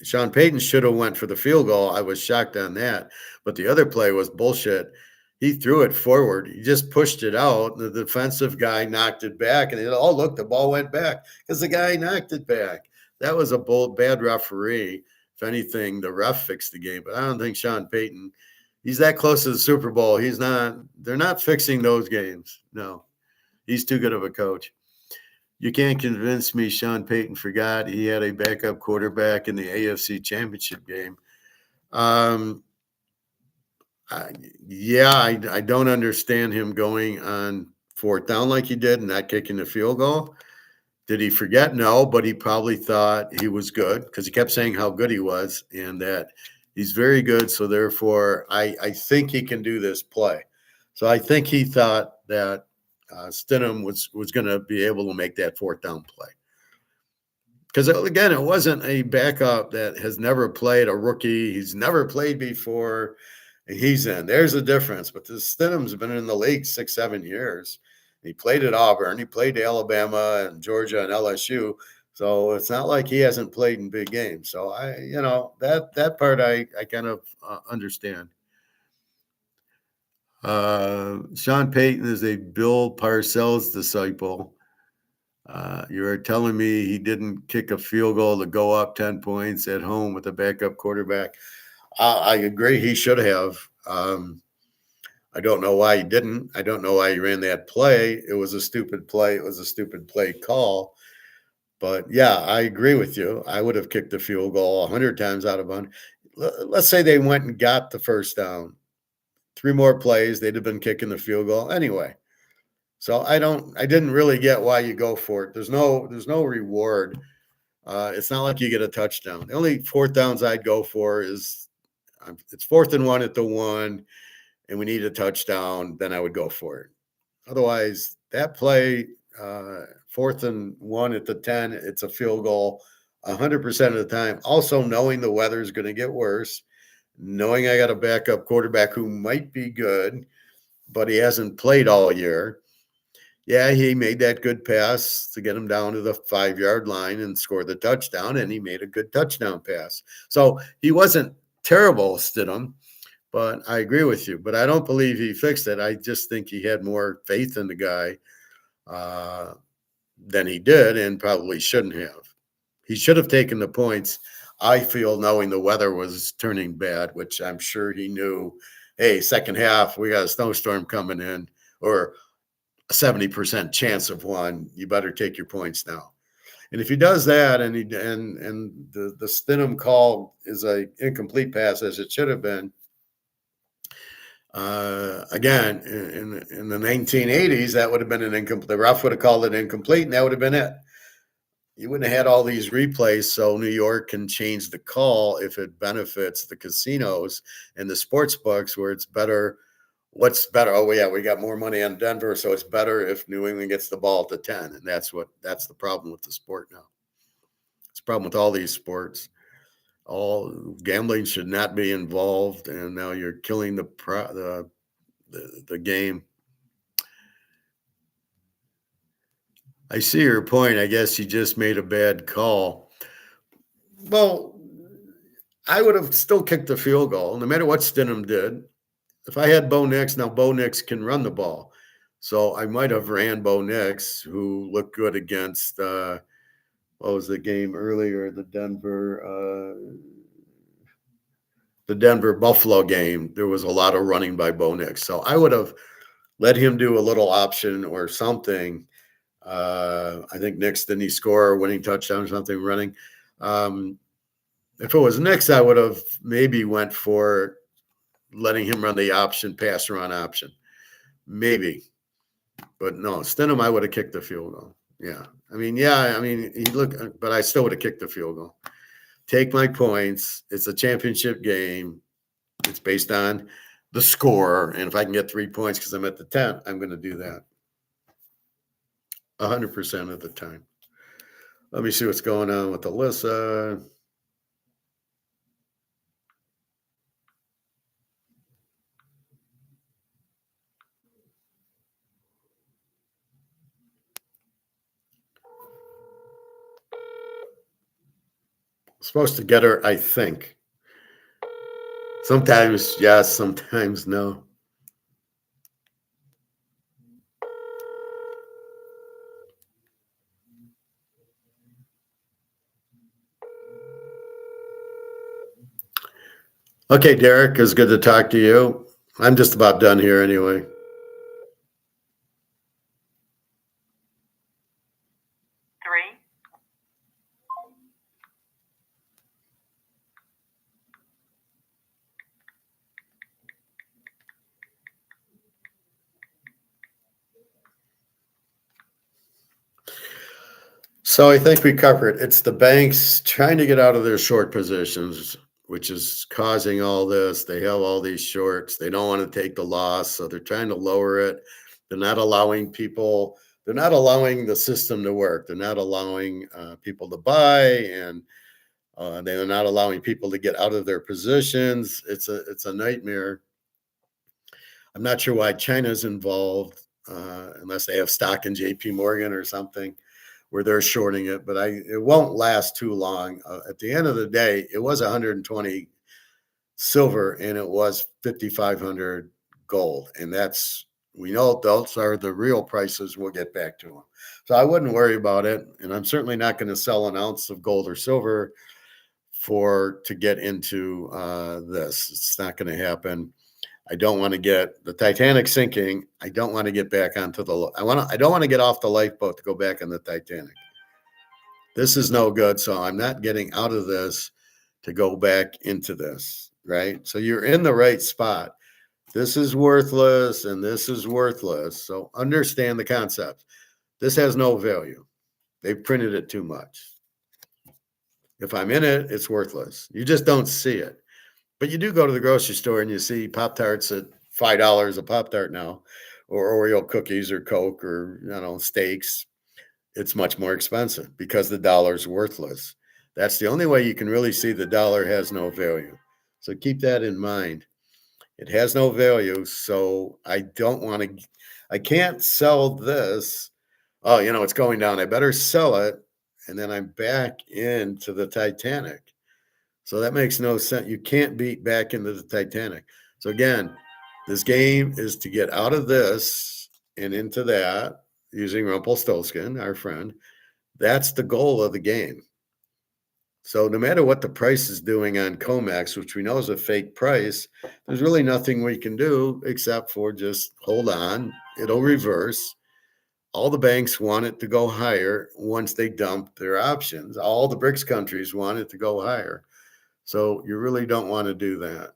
Sean Payton should have went for the field goal. I was shocked on that. But the other play was bullshit. He threw it forward. He just pushed it out. The defensive guy knocked it back. And look, the ball went back because the guy knocked it back. That was a bad referee. If anything, the ref fixed the game. But I don't think Sean Payton, he's that close to the Super Bowl. They're not fixing those games. No, he's too good of a coach. You can't convince me Sean Payton forgot he had a backup quarterback in the AFC Championship game. I don't understand him going on 4th down like he did and not kicking the field goal. Did he forget? No, but he probably thought he was good because he kept saying how good he was and that he's very good. So therefore, I think he can do this play. So I think he thought that Stidham was going to be able to make that 4th down play. Because, again, it wasn't a backup that has never played, a rookie. He's never played before. And he's in. There's a difference. But Stidham's been in the league 6-7 years. He played at Auburn. He played at Alabama and Georgia and LSU. So it's not like he hasn't played in big games. So, that part I kind of understand. Sean Payton is a Bill Parcells disciple. You're telling me he didn't kick a field goal to go up 10 points at home with a backup quarterback. I agree. He should have. I don't know why he didn't. I don't know why he ran that play. It was a stupid play. It was a stupid play call. But yeah, I agree with you. I would have kicked the field goal 100 times out of 100. Let's say they went and got the first down. Three more plays, they'd have been kicking the field goal anyway. So I didn't really get why you go for it. There's no reward. It's not like you get a touchdown. The only fourth downs I'd go for is it's 4th and 1 at the 1, and we need a touchdown. Then I would go for it. Otherwise, that play, 4th and 1 at the 10, it's a field goal 100% of the time. Also, knowing the weather is going to get worse, knowing I got a backup quarterback who might be good, but he hasn't played all year. Yeah, he made that good pass to get him down to the 5-yard line and score the touchdown, and he made a good touchdown pass. So he wasn't terrible, Stidham, but I agree with you. But I don't believe he fixed it. I just think he had more faith in the guy than he did, and probably shouldn't have. He should have taken the points, I feel, knowing the weather was turning bad, which I'm sure he knew. Hey, second half, we got a snowstorm coming in, or a 70% chance of one. You better take your points now. And if he does that, and the Stidham call is a incomplete pass as it should have been, again, in the 1980s, that would have been an incomplete. The ref would have called it incomplete, and that would have been it. You wouldn't have had all these replays, so New York can change the call if it benefits the casinos and the sports books, where it's better. What's better? Oh, yeah, we got more money on Denver, so it's better if New England gets the ball at the 10. And that's the problem with the sport now. It's a problem with all these sports. All gambling should not be involved, and now you're killing the game. I see your point. I guess you just made a bad call. Well, I would have still kicked the field goal, no matter what Stidham did. If I had Bo Nix, now Bo Nix can run the ball. So I might have ran Bo Nix, who looked good against what was the game earlier, the Denver Buffalo game. There was a lot of running by Bo Nix. So I would have let him do a little option or something. I think Nix, didn't he score a winning touchdown or something running? If it was Nix, I would have maybe went for letting him run the option, pass run option. Maybe. But no, Stidham, I would have kicked the field goal. Yeah. He looked, but I still would have kicked the field goal. Take my points. It's a championship game. It's based on the score. And if I can get 3 points because I'm at the 10, I'm going to do that 100% of the time. Let me see what's going on with Alyssa. Supposed to get her, I think. Sometimes yes, sometimes no. Okay, Derek, it's good to talk to you. I'm just about done here anyway. Three. So I think we covered. It's the banks trying to get out of their short positions, which is causing all this. They have all these shorts. They don't want to take the loss, so they're trying to lower it. They're not allowing people. They're not allowing the system to work. They're not allowing people to buy, and they're not allowing people to get out of their positions. It's a nightmare. I'm not sure why China's involved, unless they have stock in J.P. Morgan or something, where they're shorting it, but it won't last too long. At the end of the day, it was 120 silver and it was 5,500 gold, and we know those are the real prices. We'll get back to them, so I wouldn't worry about it. And I'm certainly not going to sell an ounce of gold or silver to get into this. It's not going to happen. I don't want to get the Titanic sinking. I don't want to get back onto the. I don't want to get off the lifeboat to go back on the Titanic. This is no good. So I'm not getting out of this to go back into this. Right. So you're in the right spot. This is worthless and this is worthless. So understand the concept. This has no value. They've printed it too much. If I'm in it, it's worthless. You just don't see it. But you do go to the grocery store and you see Pop Tarts at $5 a Pop Tart now, or Oreo cookies or Coke or steaks. It's much more expensive because the dollar's worthless. That's the only way you can really see the dollar has no value. So keep that in mind. It has no value. So I can't sell this. Oh, it's going down. I better sell it. And then I'm back into the Titanic. So that makes no sense. You can't beat back into the Titanic. So again, this game is to get out of this and into that using Rumpelstiltskin, our friend. That's the goal of the game. So no matter what the price is doing on COMEX, which we know is a fake price, there's really nothing we can do except for just hold on. It'll reverse. All the banks want it to go higher once they dump their options. All the BRICS countries want it to go higher. So you really don't want to do that.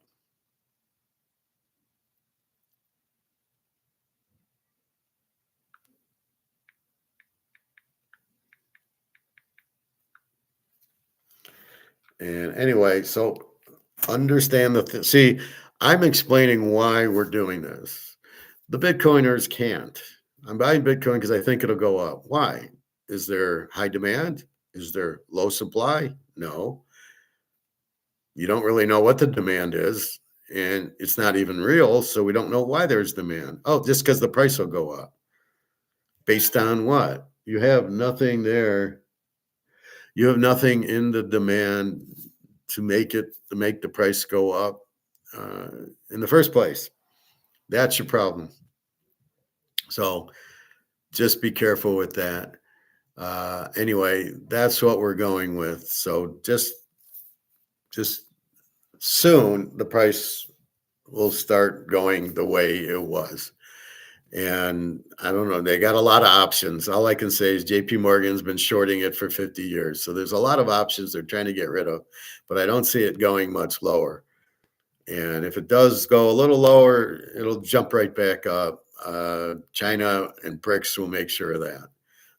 And anyway, so understand see, I'm explaining why we're doing this. The Bitcoiners can't. I'm buying Bitcoin because I think it'll go up. Why? Is there high demand? Is there low supply? No. You don't really know what the demand is, and it's not even real, so we don't know why there's demand. Oh, just because the price will go up. Based on what? You have nothing there. You have nothing in the demand to make the price go up in the first place. That's your problem. So just be careful with that. Anyway, that's what we're going with. So just soon the price will start going the way it was. And I don't know, they got a lot of options. All I can say is JP Morgan's been shorting it for 50 years. So there's a lot of options they're trying to get rid of, but I don't see it going much lower. And if it does go a little lower, it'll jump right back up. China and BRICS will make sure of that.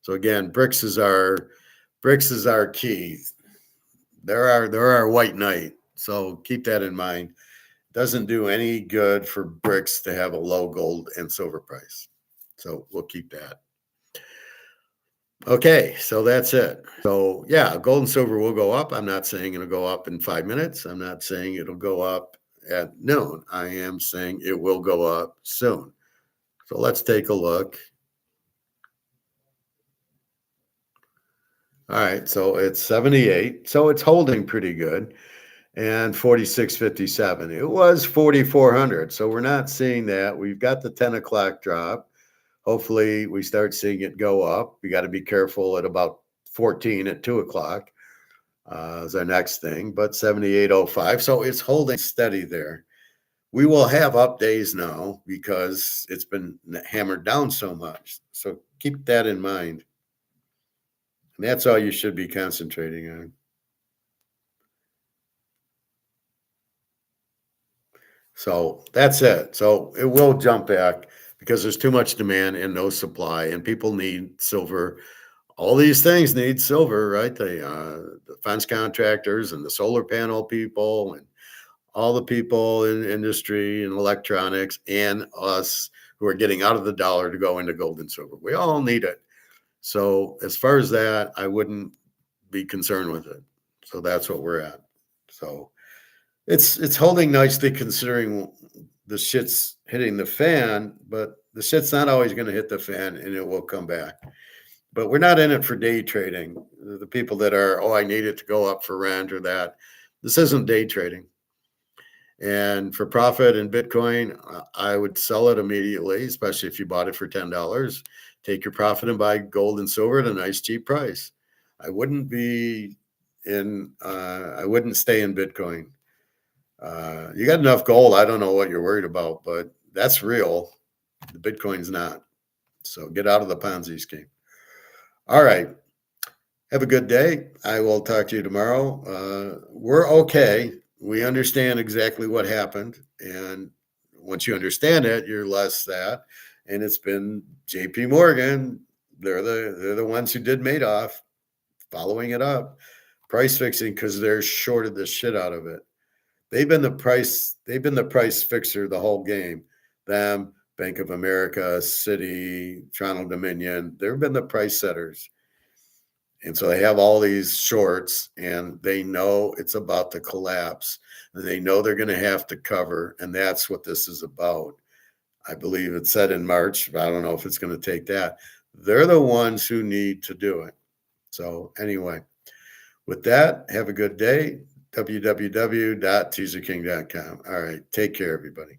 So again, BRICS is our key. They're our white knight. So keep that in mind. Doesn't do any good for BRICS to have a low gold and silver price. So we'll keep that. Okay, so that's it. So yeah, gold and silver will go up. I'm not saying it'll go up in 5 minutes. I'm not saying it'll go up at noon. I am saying it will go up soon. So let's take a look. All right, so it's 78. So it's holding pretty good. And 46.57. It was 4,400. So we're not seeing that. We've got the 10 o'clock drop. Hopefully we start seeing it go up. We got to be careful at about 14 at 2 o'clock is our next thing, but 78.05. So it's holding steady there. We will have up days now because it's been hammered down so much. So keep that in mind. And that's all you should be concentrating on. So that's it. So it will jump back because there's too much demand and no supply, and people need silver. All these things need silver, right? The defense contractors and the solar panel people and all the people in industry and electronics and us who are getting out of the dollar to go into gold and silver. We all need it. So as far as that, I wouldn't be concerned with it. So that's what we're at. So it's holding nicely considering the shit's hitting the fan, but the shit's not always going to hit the fan and it will come back. But we're not in it for day trading. The people that are, I need it to go up for rent or that. This isn't day trading. And for profit in Bitcoin, I would sell it immediately, especially if you bought it for $10. Take your profit and buy gold and silver at a nice cheap price. I wouldn't be I wouldn't stay in Bitcoin. You got enough gold. I don't know what you're worried about, but that's real. The Bitcoin's not. So get out of the Ponzi scheme. All right. Have a good day. I will talk to you tomorrow. We're okay. We understand exactly what happened. And once you understand it, you're less that. And it's been JP Morgan. They're the ones who did Madoff, following it up, price fixing because they're shorted the shit out of it. They've been the price fixer the whole game. Them, Bank of America, Citi, Toronto Dominion, they've been the price setters. And so they have all these shorts and they know it's about to collapse. And they know they're going to have to cover. And that's what this is about. I believe it said in March, but I don't know if it's going to take that. They're the ones who need to do it. So anyway, with that, have a good day. www.teaserking.com. All right. Take care, everybody.